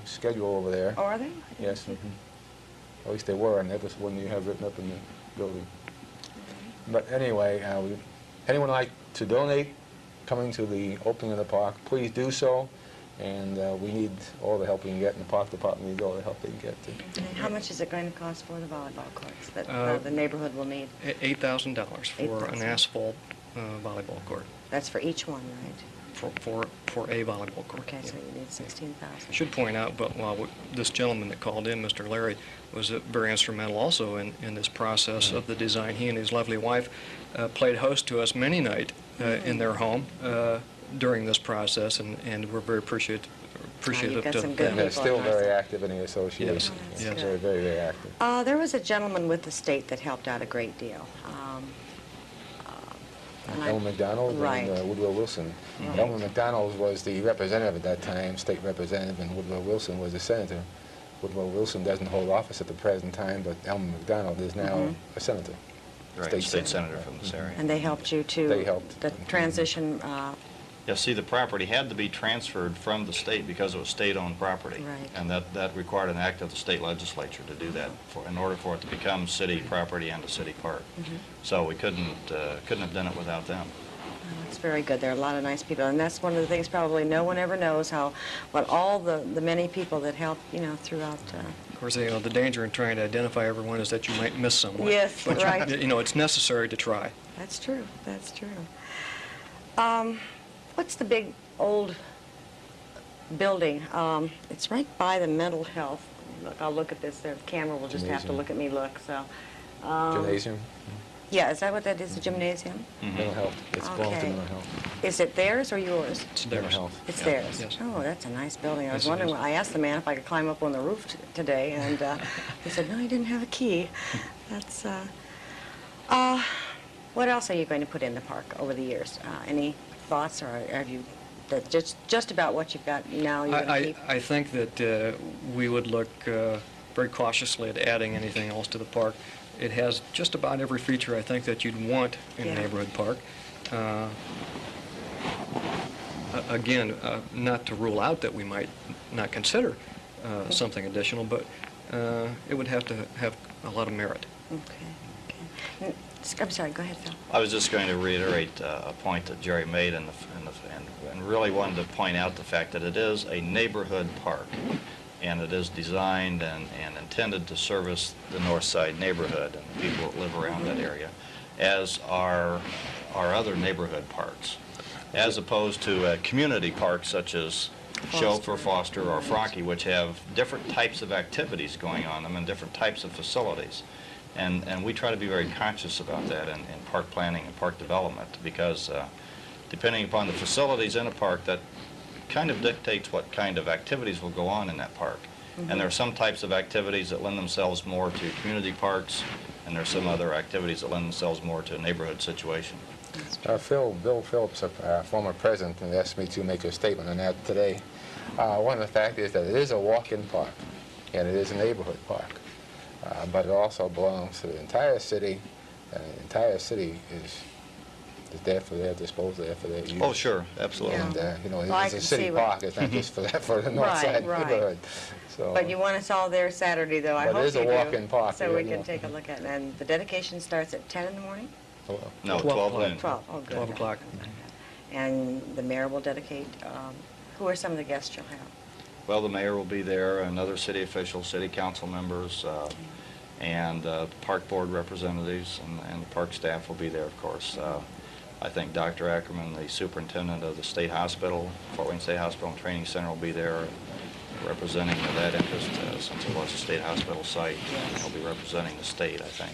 Speaker 3: schedule over there.
Speaker 1: Oh, are they? I didn't
Speaker 3: Yes.
Speaker 1: see.
Speaker 3: At least they were, and that was one you have written up in the building. But anyway, anyone like to donate coming to the opening of the park, please do so. And we need all the help we can get, and the park department needs all the help they can get too.
Speaker 1: And how much is it going to cost for the volleyball courts that the neighborhood will need?
Speaker 2: $8,000 for an
Speaker 1: $8,000.
Speaker 2: asphalt volleyball court,
Speaker 1: That's for each one, right?
Speaker 2: for a volleyball court.
Speaker 1: Okay, so
Speaker 2: Yeah.
Speaker 1: you need $16,000.
Speaker 2: I should point out, but this gentleman that called in, Mr. Larry, was very instrumental also in this process of the design. He and his lovely wife played host to us many nights in their home during this process, and we're very appreciative
Speaker 1: got
Speaker 2: to
Speaker 1: some good
Speaker 3: And they're
Speaker 1: people
Speaker 3: still
Speaker 1: in
Speaker 3: very
Speaker 1: Northside.
Speaker 3: active in the association.
Speaker 2: Yes.
Speaker 1: That's
Speaker 2: Yes.
Speaker 1: good.
Speaker 3: Very, very, very active.
Speaker 1: There was a gentleman with the state that helped out a great deal. And
Speaker 3: Elmer McDonald
Speaker 1: Right.
Speaker 3: and Woodrow Wilson. Elmer McDonald was the representative at that time, state representative, and Woodrow Wilson was the senator. Woodrow Wilson doesn't hold office at the present time, but Elmer McDonald is now a senator.
Speaker 4: Right, state senator from this area.
Speaker 1: And they helped you to
Speaker 3: They helped.
Speaker 1: the transition.
Speaker 4: Yeah, see, the property had to be transferred from the state because it was state-owned property.
Speaker 1: Right.
Speaker 4: And that required an act of the state legislature to do that in order for it to become city property and a city park. So we couldn't have done it without them.
Speaker 1: It's very good. There are a lot of nice people, and that's one of the things probably no one ever knows what all the many people that help, throughout.
Speaker 2: Of course, the danger in trying to identify everyone is that you might miss someone.
Speaker 1: Yes,
Speaker 2: but
Speaker 1: right.
Speaker 2: It's necessary to try.
Speaker 1: That's true. That's true. What's the big old building? It's right by the mental health. Look, I'll look at this. The camera will just have to
Speaker 3: Gymnasium.
Speaker 1: look at me. Look. So.
Speaker 3: Gymnasium,
Speaker 1: Yeah, is that what that is? The gymnasium?
Speaker 3: mental health. It's belongs to
Speaker 1: Okay.
Speaker 3: mental health.
Speaker 1: Is it theirs or yours?
Speaker 2: It's
Speaker 3: Mental
Speaker 2: theirs.
Speaker 3: health.
Speaker 1: It's
Speaker 2: Yeah.
Speaker 1: theirs.
Speaker 2: Yes.
Speaker 1: Oh, that's a nice building. I was
Speaker 2: Yes, it
Speaker 1: wondering.
Speaker 2: is.
Speaker 1: I asked the man if I could climb up on the roof today, and he said no, he didn't have a key. That's. What else are you going to put in the park over the years? Any thoughts, or have you? That just about what you've got now. You're going to keep.
Speaker 2: I think that we would look very cautiously at adding anything else to the park. It has just about every feature I think that you'd want in a neighborhood park. Again, not to rule out that we might not consider something additional, but it would have to have a lot of merit.
Speaker 1: Okay. I'm sorry. Go ahead, Phil.
Speaker 4: I was just going to reiterate a point that Jerry made and really wanted to point out the fact that it is a neighborhood park, and it is designed and intended to service the Northside neighborhood and the people that live around that area, as are other neighborhood parks, as opposed to a community park such as Chauffeur, Foster, or Franke, which have different types of activities going on them and different types of facilities. And we try to be very conscious about that in park planning and park development, because depending upon the facilities in a park, that kind of dictates what kind of activities will go on in that park. And there are some types of activities that lend themselves more to community parks, and there are some other activities that lend themselves more to a neighborhood situation.
Speaker 3: Bill Phillips, our former president, asked me to make a statement on that today. One of the facts is that it is a walk-in park, and it is a neighborhood park. But it also belongs to the entire city, and the entire city is there for their disposal, there for their use.
Speaker 4: Oh, sure, absolutely.
Speaker 1: Yeah.
Speaker 3: And,
Speaker 1: Well, I
Speaker 3: it's a
Speaker 1: can
Speaker 3: city
Speaker 1: see what-
Speaker 3: park. It's not just for that, for the north
Speaker 1: Right,
Speaker 3: side
Speaker 1: right.
Speaker 3: neighborhood. So,
Speaker 1: But you want us all there Saturday, though. I
Speaker 3: But it
Speaker 1: hope
Speaker 3: is a
Speaker 1: you do,
Speaker 3: walk-in park,
Speaker 1: so
Speaker 3: yeah,
Speaker 1: we
Speaker 3: yeah.
Speaker 1: can take a look at it. And the dedication starts at 10 in the morning?
Speaker 4: No,
Speaker 2: 12
Speaker 4: 12
Speaker 2: o'clock.
Speaker 4: noon.
Speaker 1: 12. Oh, good.
Speaker 2: 12 o'clock.
Speaker 1: And the mayor will dedicate. Who are some of the guests you'll have?
Speaker 4: Well, the mayor will be there, and other city officials, city council members, and park board representatives, and the park staff will be there, of course. I think Dr. Ackerman, the superintendent of the state hospital, Fort Wayne State Hospital and Training Center, will be there representing that interest, since it was a state hospital site.
Speaker 1: Yes.
Speaker 4: He'll be representing the state, I think.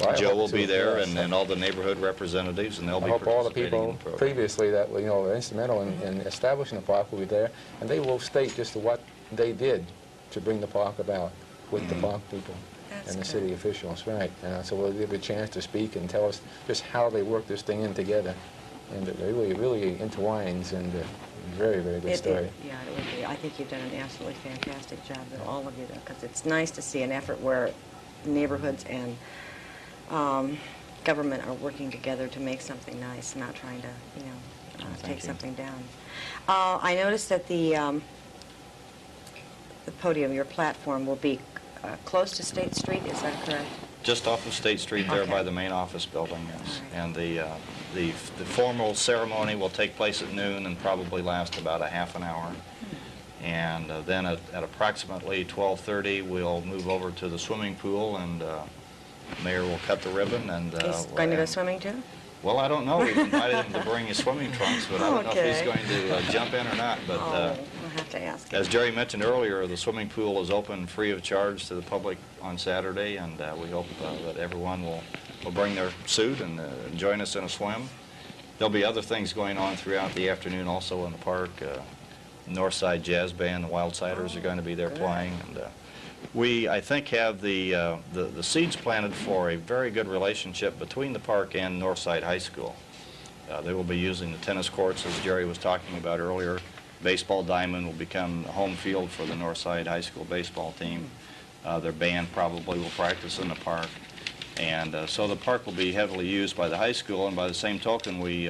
Speaker 3: Well, I
Speaker 4: Joe
Speaker 3: hope
Speaker 4: will
Speaker 3: to,
Speaker 4: be there,
Speaker 3: yes.
Speaker 4: and all the neighborhood representatives, and they'll
Speaker 3: I
Speaker 4: be
Speaker 3: hope all the
Speaker 4: participating in
Speaker 3: people
Speaker 4: the program.
Speaker 3: previously that were instrumental in establishing the park will be there, and they will state just what they did to bring the park about with the park people
Speaker 1: That's
Speaker 3: and the
Speaker 1: good.
Speaker 3: city officials, right? So we'll give a chance to speak and tell us just how they work this thing in together, and it really intertwines, and very, very good story.
Speaker 1: Yeah, it would be. I think you've done an absolutely fantastic job, all of you, because it's nice to see an effort where neighborhoods and government are working together to make something nice, not trying to, take
Speaker 4: you.
Speaker 1: something down. I noticed that the podium, your platform, will be close to State Street. Is that correct?
Speaker 4: Just off of State Street there
Speaker 1: Okay.
Speaker 4: by the main office building, yes.
Speaker 1: All right.
Speaker 4: And the formal ceremony will take place at noon and probably last about a half an hour. And then at approximately 12:30, we'll move over to the swimming pool, and the mayor will cut the ribbon. And
Speaker 1: He's going to go swimming too?
Speaker 4: Well, I don't know. We've invited him to bring his swimming trunks, but I don't know if
Speaker 1: Okay.
Speaker 4: he's going to jump in or not. But
Speaker 1: We'll have to ask him.
Speaker 4: as Jerry mentioned earlier, the swimming pool is open free of charge to the public on Saturday, and we hope that everyone will bring their suit and join us in a swim. There'll be other things going on throughout the afternoon also in the park. Northside Jazz Band, the Wildsiders are going to be there
Speaker 1: good.
Speaker 4: playing. And we, I think, have the seeds planted for a very good relationship between the park and Northside High School. They will be using the tennis courts, as Jerry was talking about earlier, baseball diamond will become the home field for the Northside High School baseball team. Their band probably will practice in the park. And so the park will be heavily used by the high school, and by the same token, we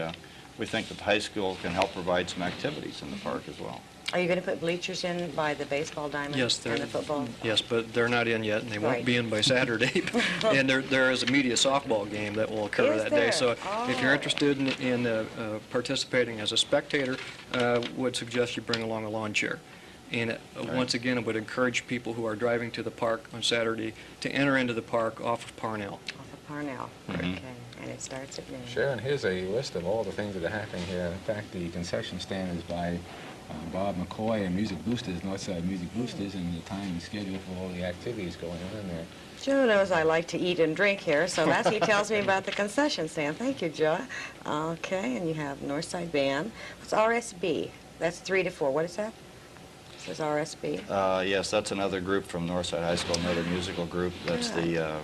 Speaker 4: think that the high school can help provide some activities in the park as well.
Speaker 1: Are you going to put bleachers in by the baseball diamond
Speaker 2: Yes,
Speaker 1: and the football?
Speaker 2: Yes, but they're not in yet, and they won't
Speaker 1: Right.
Speaker 2: be in by Saturday. And there is a media softball game that will occur
Speaker 1: Is
Speaker 2: that
Speaker 1: there?
Speaker 2: day. So if you're
Speaker 1: Oh.
Speaker 2: interested in participating as a spectator, would suggest you bring along a lawn chair. And once again, I would encourage people who are driving to the park on Saturday to enter into the park off of Parnell.
Speaker 1: Off of Parnell.
Speaker 4: Mhm.
Speaker 1: Okay, and it starts at noon.
Speaker 3: Sharon, here's a list of all the things that are happening here. In fact, the concession stand is by Bob McCoy and Music Boosters, Northside Music Boosters, and the time and schedule for all the activities going on in there.
Speaker 1: Joe knows I like to eat and drink here, so that's he tells me about the concession stand. Thank you, Joe. Okay, and you have Northside Band. What's RSB? That's 3 to 4. What is that? It says RSB.
Speaker 4: Yes, that's another group from Northside High School, another musical group. That's the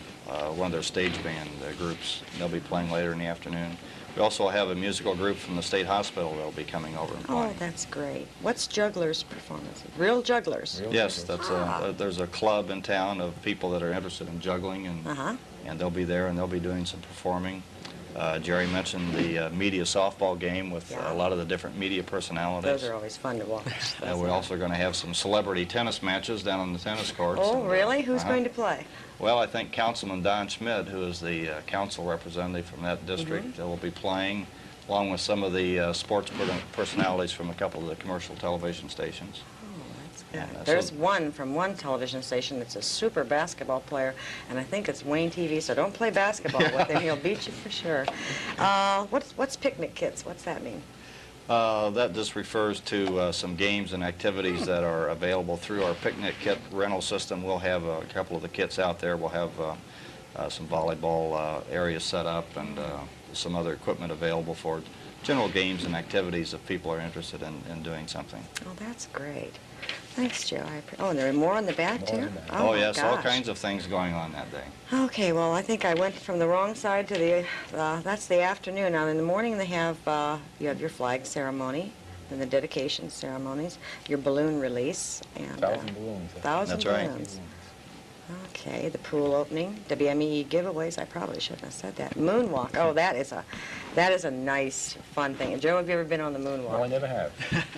Speaker 4: one of their stage band groups. They'll be playing later in the afternoon. We also have a musical group from the State Hospital that'll be coming over and
Speaker 1: Oh,
Speaker 4: playing.
Speaker 1: that's great. What's Jugglers performance? Real Jugglers?
Speaker 3: Real
Speaker 4: Yes,
Speaker 3: jugglers.
Speaker 4: that's there's a club in town of people that are interested in juggling,
Speaker 1: Uh-huh.
Speaker 4: and they'll be there and they'll be doing some performing. Jerry mentioned the media softball game with
Speaker 1: Yeah.
Speaker 4: a lot of the different media personalities.
Speaker 1: Those are always fun to watch.
Speaker 4: We're also going to have some celebrity tennis matches down on the tennis courts.
Speaker 1: Oh,
Speaker 4: and,
Speaker 1: really? Who's
Speaker 4: uh-huh.
Speaker 1: going to play?
Speaker 4: Well, I think Councilman Don Schmidt, who is the council representative from that district,
Speaker 1: Mm-hmm.
Speaker 4: will be playing, along with some of the sports personalities from a couple of the commercial television stations.
Speaker 1: Oh, that's good.
Speaker 4: Yeah, so-
Speaker 1: There's one from one television station that's a super basketball player, and I think it's Wayne TV, so don't play basketball with him. He'll beat you for sure. What's picnic kits? What's that mean?
Speaker 4: That just refers to some games and activities that are available through our picnic kit rental system. We'll have a couple of the kits out there. We'll have some volleyball areas set up and some other equipment available for general games and activities if people are interested in doing something.
Speaker 1: Oh, that's great. Thanks, Joe. Oh, and there are more on the back,
Speaker 3: More
Speaker 1: too?
Speaker 3: on the back.
Speaker 4: Oh,
Speaker 1: my
Speaker 4: yes, all
Speaker 1: gosh.
Speaker 4: kinds of things going on that day.
Speaker 1: Okay, well, I think I went from the wrong side to the, that's the afternoon. Now, in the morning, they have, you have your flag ceremony and the dedication ceremonies, your balloon release, and
Speaker 3: 1,000 balloons.
Speaker 1: 1,000
Speaker 4: That's right.
Speaker 1: balloons. Okay, the pool opening, WME giveaways. I probably shouldn't have said that. Moonwalk. Oh, that is a nice, fun thing. And Joe, have you ever been on the moonwalk?
Speaker 3: No, I never have.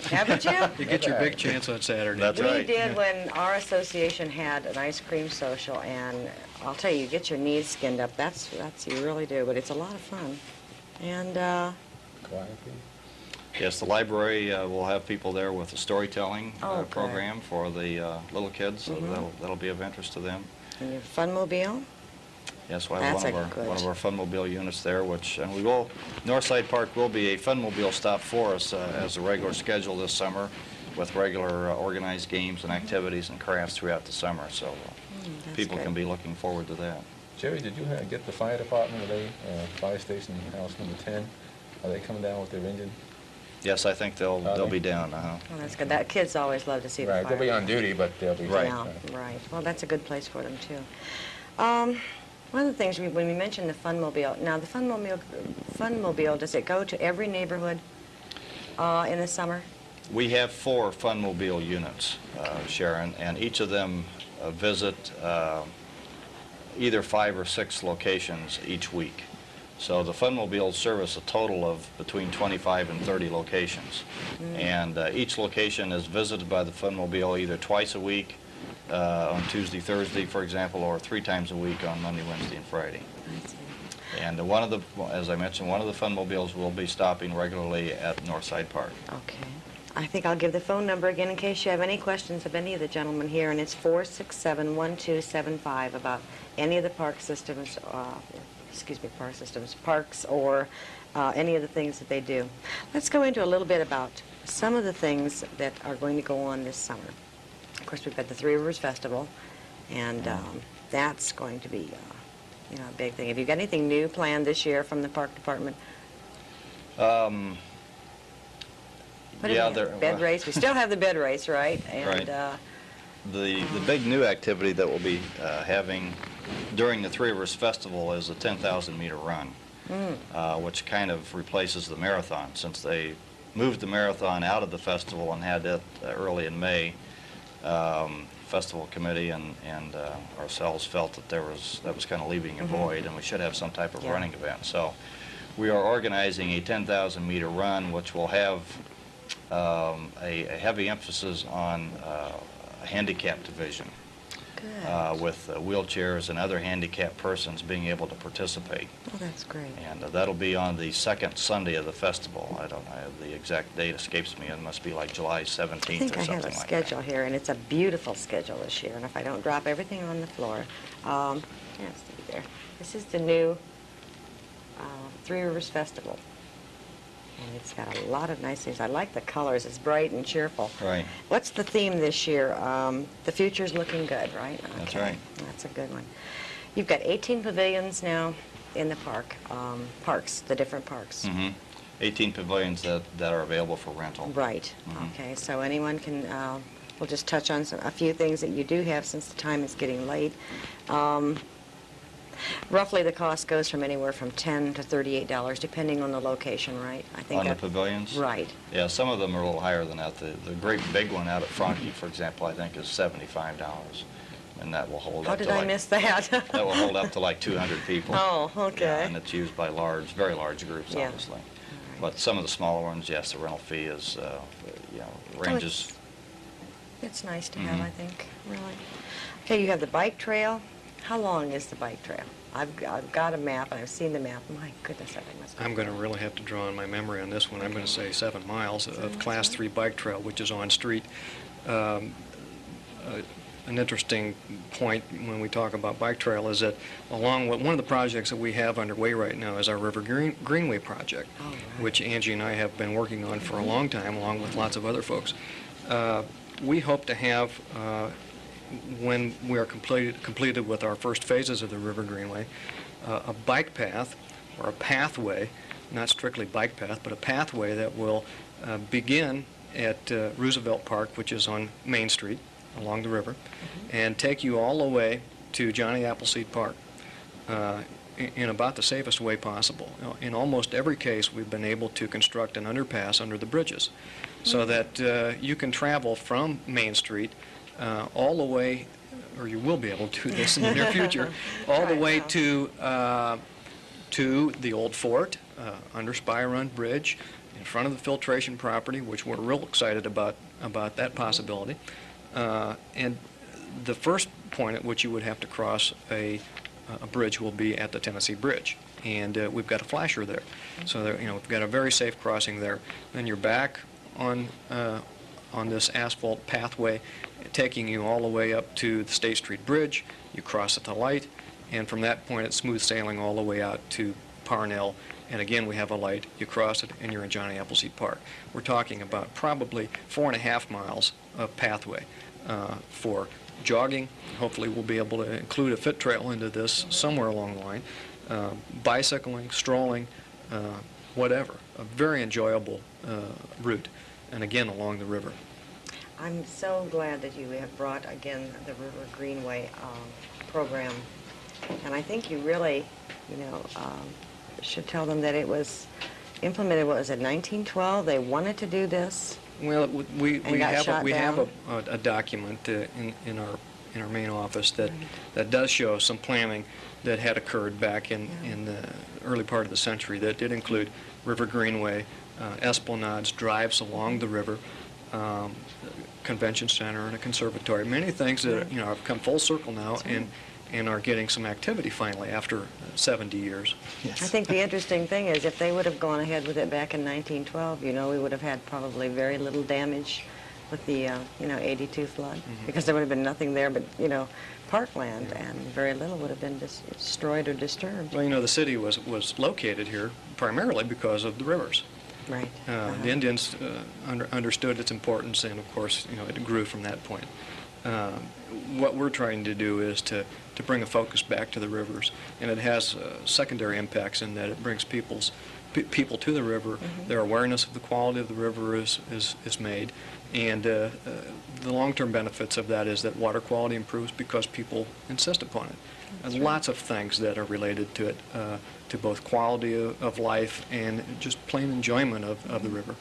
Speaker 1: Haven't you?
Speaker 2: You get your big chance on Saturday.
Speaker 4: That's
Speaker 1: We
Speaker 4: right.
Speaker 1: did when our association had an ice cream social, and I'll tell you, you get your knees skinned up. That's you really do, but it's a lot of fun. And
Speaker 3: Quiet, please.
Speaker 4: Yes, the library will have people there with a storytelling
Speaker 1: Oh, good.
Speaker 4: program for the little kids, so that'll be of interest to them.
Speaker 1: and your funmobile.
Speaker 4: Yes, we'll have
Speaker 1: That's
Speaker 4: one of our funmobile units there, and we will, Northside Park will be a funmobile stop for us as a regular schedule this summer with regular organized games and activities and crafts throughout the summer, so
Speaker 1: That's
Speaker 4: people
Speaker 1: good.
Speaker 4: can be looking forward to that.
Speaker 3: Jerry, did you get the fire department today, fire station house number 10? Are they coming down with their engine?
Speaker 4: Yes, I think
Speaker 3: Are
Speaker 4: they'll
Speaker 3: they?
Speaker 4: be down.
Speaker 1: Oh, that's good. That kids always love to see the
Speaker 3: Right,
Speaker 1: fire.
Speaker 3: they'll be on duty, but they'll be...
Speaker 4: Right.
Speaker 1: Yeah, right. Well, that's a good place for them, too. One of the things, when we mentioned the funmobile, now the funmobile, does it go to every neighborhood in the summer?
Speaker 4: We have 4 funmobile units, Sharon, and each of them visit either 5 or 6 locations each week. So the funmobiles service a total of between 25 and 30 locations. And each location is visited by the funmobile either twice a week, on Tuesday, Thursday, for example, or 3 times a week on Monday, Wednesday, and Friday.
Speaker 1: I see.
Speaker 4: And as I mentioned, one of the funmobiles will be stopping regularly at Northside Park.
Speaker 1: Okay. I think I'll give the phone number again in case you have any questions of any of the gentlemen here, and it's 467-1275 about any of the park systems, parks, or any of the things that they do. Let's go into a little bit about some of the things that are going to go on this summer. Of course, we've got the Three Rivers Festival, and that's going to be, a big thing. Have you got anything new planned this year from the park department? What do we
Speaker 4: Yeah,
Speaker 1: have? Bed race. We still have the bed race, right? And,
Speaker 4: Right. The big new activity that we'll be having during the Three Rivers Festival is a 10,000-meter run, which kind of replaces the marathon since they moved the marathon out of the festival and had it early in May. Festival committee and ourselves felt that that was kind of leaving a void, and we should have some type of running event. So we are organizing a 10,000 meter run, which will have a heavy emphasis on a handicap division.
Speaker 1: Good.
Speaker 4: With wheelchairs and other handicapped persons being able to participate.
Speaker 1: Oh, that's great.
Speaker 4: And that'll be on the second Sunday of the festival. I don't know, the exact date escapes me. It must be like July 17th or something
Speaker 1: I think I have a
Speaker 4: like
Speaker 1: schedule here, and it's a beautiful schedule this year. And if I don't drop everything on the floor, yeah, see there. This is the new Three Rivers Festival, and it's got a lot of nice things. I like the colors. It's bright and cheerful.
Speaker 4: Right.
Speaker 1: What's the theme this year? The future's looking good, right? Okay.
Speaker 4: That's right.
Speaker 1: That's a good one. You've got 18 pavilions now in the park, the different parks.
Speaker 4: Mm-hmm. 18 pavilions that are available for rental.
Speaker 1: Right. Okay, so anyone can, we'll just touch on a few things that you do have since the time is getting late. Roughly the cost goes from anywhere from $10 to $38, depending on the location, right? I think
Speaker 4: On the pavilions?
Speaker 1: Right.
Speaker 4: Yeah, some of them are a little higher than that. The great big one out at Franke, for example, I think is $75. And that will hold
Speaker 1: How
Speaker 4: up to
Speaker 1: did I miss that?
Speaker 4: that will hold up to like 200 people.
Speaker 1: Oh, okay.
Speaker 4: Yeah, and it's used by very large groups,
Speaker 1: Yeah.
Speaker 4: obviously.
Speaker 1: Right.
Speaker 4: But some of the smaller ones, yes, the rental fee is, ranges.
Speaker 1: It's nice to have, I think, really. Okay, you have the bike trail. How long is the bike trail? I've got a map, and I've seen the map. My goodness, that thing must be...
Speaker 2: I'm going to really have to draw on my memory on this one. I'm going to say 7 miles of Class 3 bike trail, which is on street. An interesting point when we talk about bike trail is that along with one of the projects that we have underway right now is our River Greenway project, which Angie and I have been working on for a long time, along with lots of other folks. We hope to have, when we are completed with our first phases of the River Greenway, a bike path or a pathway, not strictly bike path, but a pathway that will begin at Roosevelt Park, which is on Main Street along the river, and take you all the way to Johnny Appleseed Park in about the safest way possible. In almost every case, we've been able to construct an underpass under the bridges so that you can travel from Main Street all the way, or you will be able to do this in the near future, all the way to the old fort, under Spy Run Bridge, in front of the filtration property, which we're real excited about that possibility. And the first point at which you would have to cross a bridge will be at the Tennessee Bridge, and we've got a flasher there, so there, we've got a very safe crossing there. Then you're back on this asphalt pathway, taking you all the way up to the State Street Bridge. You cross at the light, and from that point it's smooth sailing all the way out to Parnell. And again, we have a light. You cross it, and you're in Johnny Appleseed Park. We're talking about probably 4.5 miles of pathway for jogging. Hopefully, we'll be able to include a fit trail into this somewhere along the line. Bicycling, strolling, whatever. A very enjoyable route, and again, along the river.
Speaker 1: I'm so glad that you have brought, again, the River Greenway program. And I think you really, should tell them that it was implemented, what was it, 1912? They wanted to do this.
Speaker 2: Well, we have
Speaker 1: down.
Speaker 2: a document in our main office that does show some planning that had occurred back in the early part of the century that did include River Greenway, esplanades, drives along the river, convention center, and a conservatory. Many things that have come full circle now and are getting some activity finally after 70 years.
Speaker 1: Yes. I think the interesting thing is if they would have gone ahead with it back in 1912, we would have had probably very little damage with the 82 flood, because there would have been nothing there but parkland, and very little would have been destroyed or disturbed.
Speaker 2: Well, the city was located here primarily because of the rivers.
Speaker 1: Right.
Speaker 2: The Indians understood its importance, and of course, it grew from that point. What we're trying to do is to bring a focus back to the rivers, and it has secondary impacts in that it brings people to the river. Their awareness of the quality of the river is made, and the long-term benefits of that is that water quality improves because people insist upon it. There's lots of things that are related to it, to both quality of life and just plain enjoyment of the river.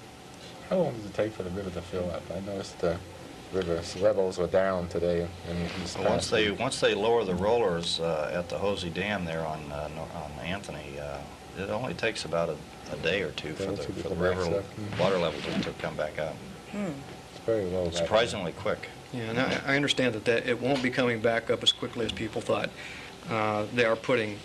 Speaker 3: How long does it take for the river to fill up? I noticed the river's levels were down today.
Speaker 4: Once they lower the rollers at the Hosey Dam there on Anthony, it only takes about a day or two for the river water levels to come back up.
Speaker 3: It's very low.
Speaker 2: Surprisingly quick. Yeah, and I understand that it won't be coming back up as quickly as people thought. They are putting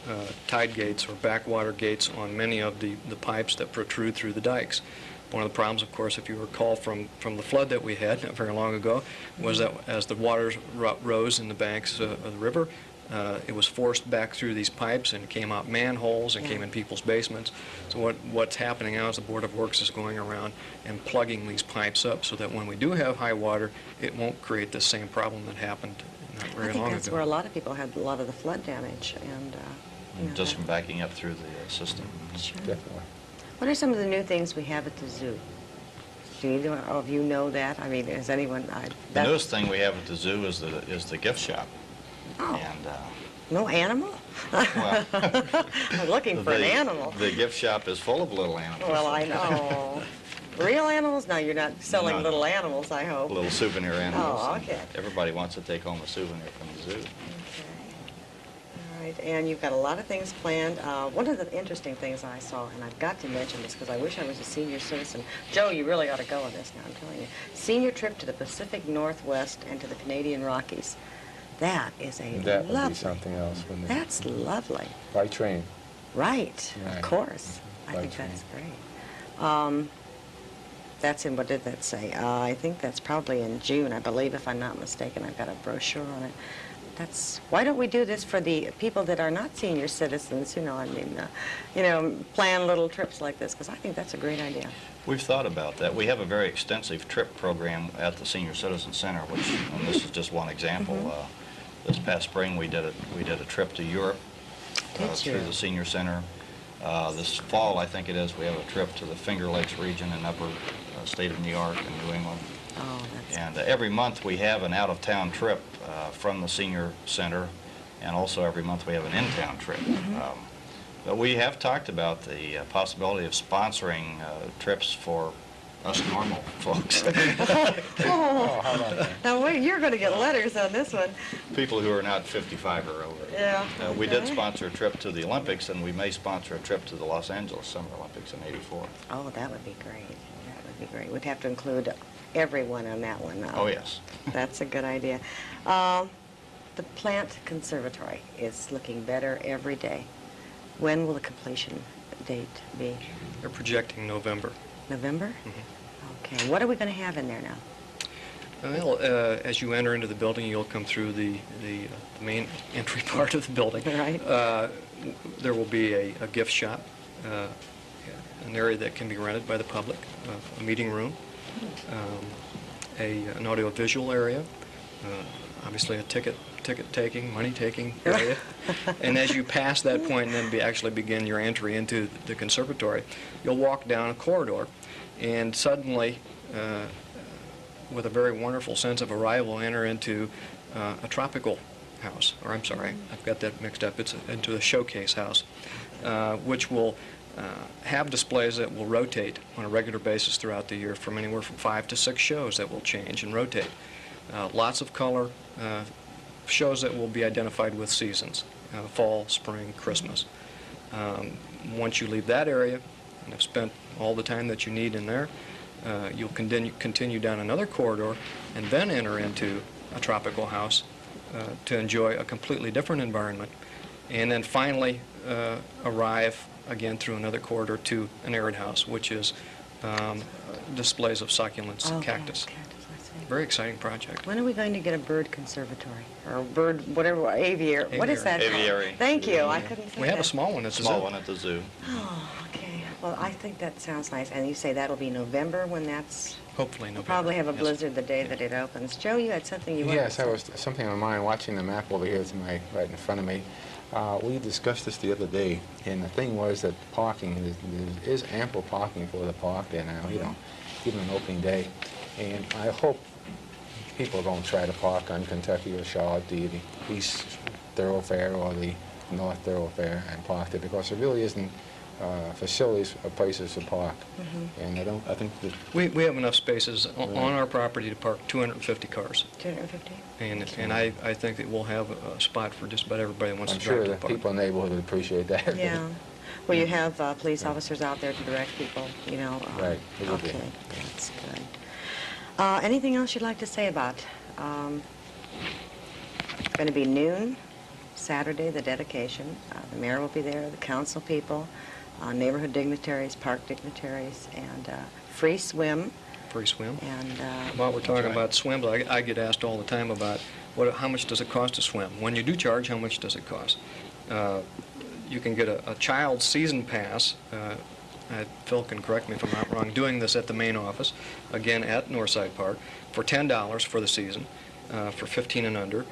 Speaker 2: tide gates or backwater gates on many of the pipes that protrude through the dikes. One of the problems, of course, if you recall from the flood that we had not very long ago, was that as the waters rose in the banks of the river, it was forced back through these pipes and came out manholes and came in people's basements. So what's happening now is the Board of Works is going around and plugging these pipes up so that when we do have high water, it won't create the same problem that happened not very long ago.
Speaker 1: I think that's where a lot of people had a lot of the flood damage. And
Speaker 4: just from backing up through the system.
Speaker 1: Sure.
Speaker 3: Definitely.
Speaker 1: What are some of the new things we have at the zoo? Do either of you know that? I mean, is anyone...
Speaker 4: The newest thing we have at the zoo is the gift shop.
Speaker 1: Oh.
Speaker 4: And,
Speaker 1: no animal?
Speaker 4: well,
Speaker 1: I'm looking for an animal.
Speaker 4: The gift shop is full of little animals.
Speaker 1: Well, I know. Real animals? No, you're not selling
Speaker 4: No.
Speaker 1: little animals, I hope.
Speaker 4: Little souvenir animals.
Speaker 1: Oh, okay.
Speaker 4: Everybody wants to take home a souvenir from the zoo.
Speaker 1: Okay. All right, and you've got a lot of things planned. One of the interesting things I saw, and I've got to mention this because I wish I was a senior citizen. Joe, you really ought to go on this now, I'm telling you. Senior trip to the Pacific Northwest and to the Canadian Rockies. That is
Speaker 3: That would
Speaker 1: lovely.
Speaker 3: be something else, wouldn't it?
Speaker 1: That's lovely.
Speaker 3: By train.
Speaker 1: Right,
Speaker 3: Right.
Speaker 1: of course. I
Speaker 3: By
Speaker 1: think
Speaker 3: train.
Speaker 1: that's great. That's in, what did that say? I think that's probably in June, I believe, if I'm not mistaken. I've got a brochure on it. Why don't we do this for the people that are not senior citizens, plan little trips like this, because I think that's a great idea.
Speaker 4: We've thought about that. We have a very extensive trip program at the Senior Citizen Center, and this is just one example. This past spring we did a trip to Europe through the Senior Center. This fall, I think it is, we have a trip to the Finger Lakes region in upper state of New York and New England.
Speaker 1: Oh, that's
Speaker 4: And every month we have an out-of-town trip from the Senior Center, and also every month we have an in-town trip. But we have talked about the possibility of sponsoring trips for us normal folks.
Speaker 3: Oh, how about that?
Speaker 1: Now, wait, you're going to get letters on this one.
Speaker 4: People who are not 55 or over.
Speaker 1: Yeah.
Speaker 4: We did sponsor a trip to the Olympics, and we may sponsor a trip to the Los Angeles Summer Olympics in '84.
Speaker 1: Oh, that would be great. That would be great. We'd have to include everyone on that one.
Speaker 4: Oh, yes.
Speaker 1: That's a good idea. The plant conservatory is looking better every day. When will the completion date be?
Speaker 2: They're projecting November.
Speaker 1: November? Okay. What are we going to have in there now?
Speaker 2: Well, as you enter into the building, you'll come through the main entry part of the building.
Speaker 1: Right.
Speaker 2: There will be a gift shop, an area that can be rented by the public, a meeting room, an audio-visual area, obviously a ticket-taking, money-taking area. And as you pass that point and then actually begin your entry into the conservatory, you'll walk down a corridor, and suddenly, with a very wonderful sense of arrival, enter into a tropical house. Or I'm sorry, I've got that mixed up. It's into a showcase house, which will have displays that will rotate on a regular basis throughout the year, from anywhere from 5 to 6 shows that will change and rotate. Lots of color, shows that will be identified with seasons, fall, spring, Christmas. Once you leave that area and have spent all the time that you need in there, you'll continue down another corridor and then enter into a tropical house to enjoy a completely different environment, and then finally arrive again through another corridor to an arid house, which is displays of succulents and cactus. Very exciting project.
Speaker 1: When are we going to get a bird conservatory? Or bird, whatever, aviary? What is that?
Speaker 4: Aviary.
Speaker 1: Thank you. I couldn't think
Speaker 2: We have
Speaker 1: that.
Speaker 2: a small one at the zoo.
Speaker 4: Small one at the zoo.
Speaker 1: Oh, okay. Well, I think that sounds nice. And you say that'll be November when that's...
Speaker 2: Hopefully November.
Speaker 1: Probably have a
Speaker 2: Yes.
Speaker 1: blizzard the day that it opens. Joe, you had something you wanted
Speaker 3: Yes,
Speaker 1: to
Speaker 3: I
Speaker 1: say.
Speaker 3: was something on my mind watching the map over here to right in front of me. We discussed this the other day, and the thing was that parking, there is ample parking for the park there now, even an opening day. And I hope people don't try to park on Kentucky or Charlotte, the east thoroughfare or the north thoroughfare, and park there, because there really isn't facilities or places to park. And I think that
Speaker 2: We have enough spaces on our property to park 250 cars.
Speaker 1: 250?
Speaker 2: And I think that we'll have a spot for just about everybody that wants
Speaker 3: I'm
Speaker 2: to drive
Speaker 3: sure
Speaker 2: to the
Speaker 3: the
Speaker 2: park.
Speaker 3: people in the neighborhood would appreciate that.
Speaker 1: Yeah. Will you have police officers out there to direct people, you know?
Speaker 3: Right, it will be.
Speaker 1: Okay, that's good. Anything else you'd like to say about? It's going to be noon, Saturday, the dedication. The mayor will be there, the council people, neighborhood dignitaries, park dignitaries, and free swim.
Speaker 2: Free swim.
Speaker 1: And
Speaker 2: While we're talking about swims, I get asked all the time about how much does it cost to swim? When you do charge, how much does it cost? You can get a child season pass. Phil can correct me if I'm not wrong, doing this at the main office, again at Northside Park, for $10 for the season, for 15 and under.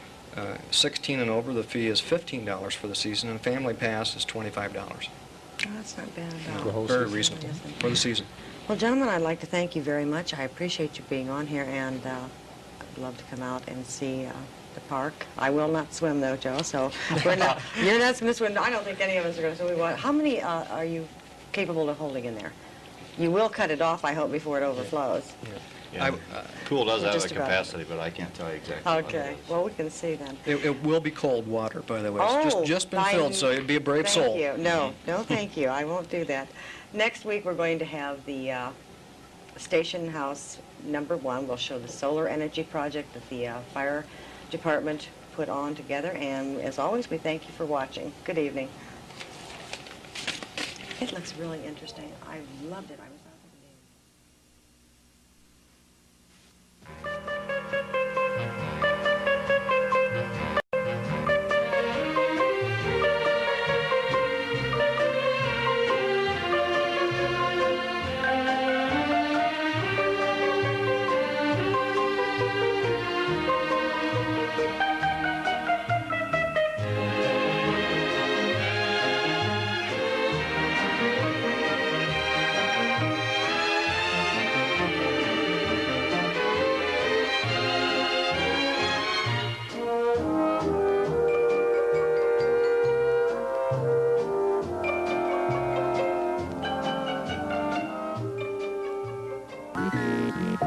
Speaker 2: 16 and over, the fee is $15 for the season, and a family pass is $25.
Speaker 1: oh, that's not bad at
Speaker 3: The
Speaker 1: all.
Speaker 3: whole
Speaker 2: Very
Speaker 3: season.
Speaker 2: reasonable for the season.
Speaker 1: Well, gentlemen, I'd like to thank you very much. I appreciate you being on here, and I'd love to come out and see the park. I will not swim, though, Joe, so you're not going to swim. I don't think any of us are going to swim. How many are you capable of holding in there? You will cut it off, I hope, before it overflows.
Speaker 4: Yeah, pool does have a
Speaker 1: Just about.
Speaker 4: capacity, but I can't tell you exactly what it
Speaker 1: Okay,
Speaker 4: is.
Speaker 1: well, we can see then.
Speaker 2: It will be cold water, by the way.
Speaker 1: Oh,
Speaker 2: It's just been filled, so it'd be a brave soul.
Speaker 1: Thank you. No, thank you. I won't do that. Next week, we're going to have the Station House #1. We'll show the solar energy project that the fire department put on together. And as always, we thank you for watching. Good evening. It looks really interesting. I loved it. I was out there today.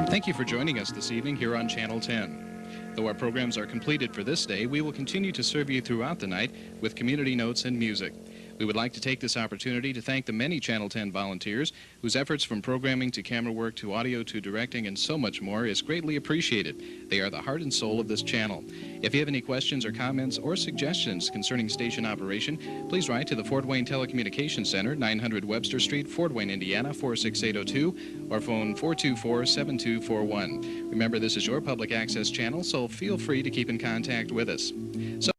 Speaker 7: Thank you for joining us this evening here on Channel 10. Though our programs are completed for this day, we will continue to serve you throughout the night with community notes and music. We would like to take this opportunity to thank the many Channel 10 volunteers whose efforts from programming to camera work to audio to directing and so much more is greatly appreciated. They are the heart and soul of this channel. If you have any questions or comments or suggestions concerning station operation, please write to the Fort Wayne Telecommunications Center, 900 Webster Street, Fort Wayne, Indiana, 46802, or phone 424-7241. Remember, this is your public access channel, so feel free to keep in contact with us. So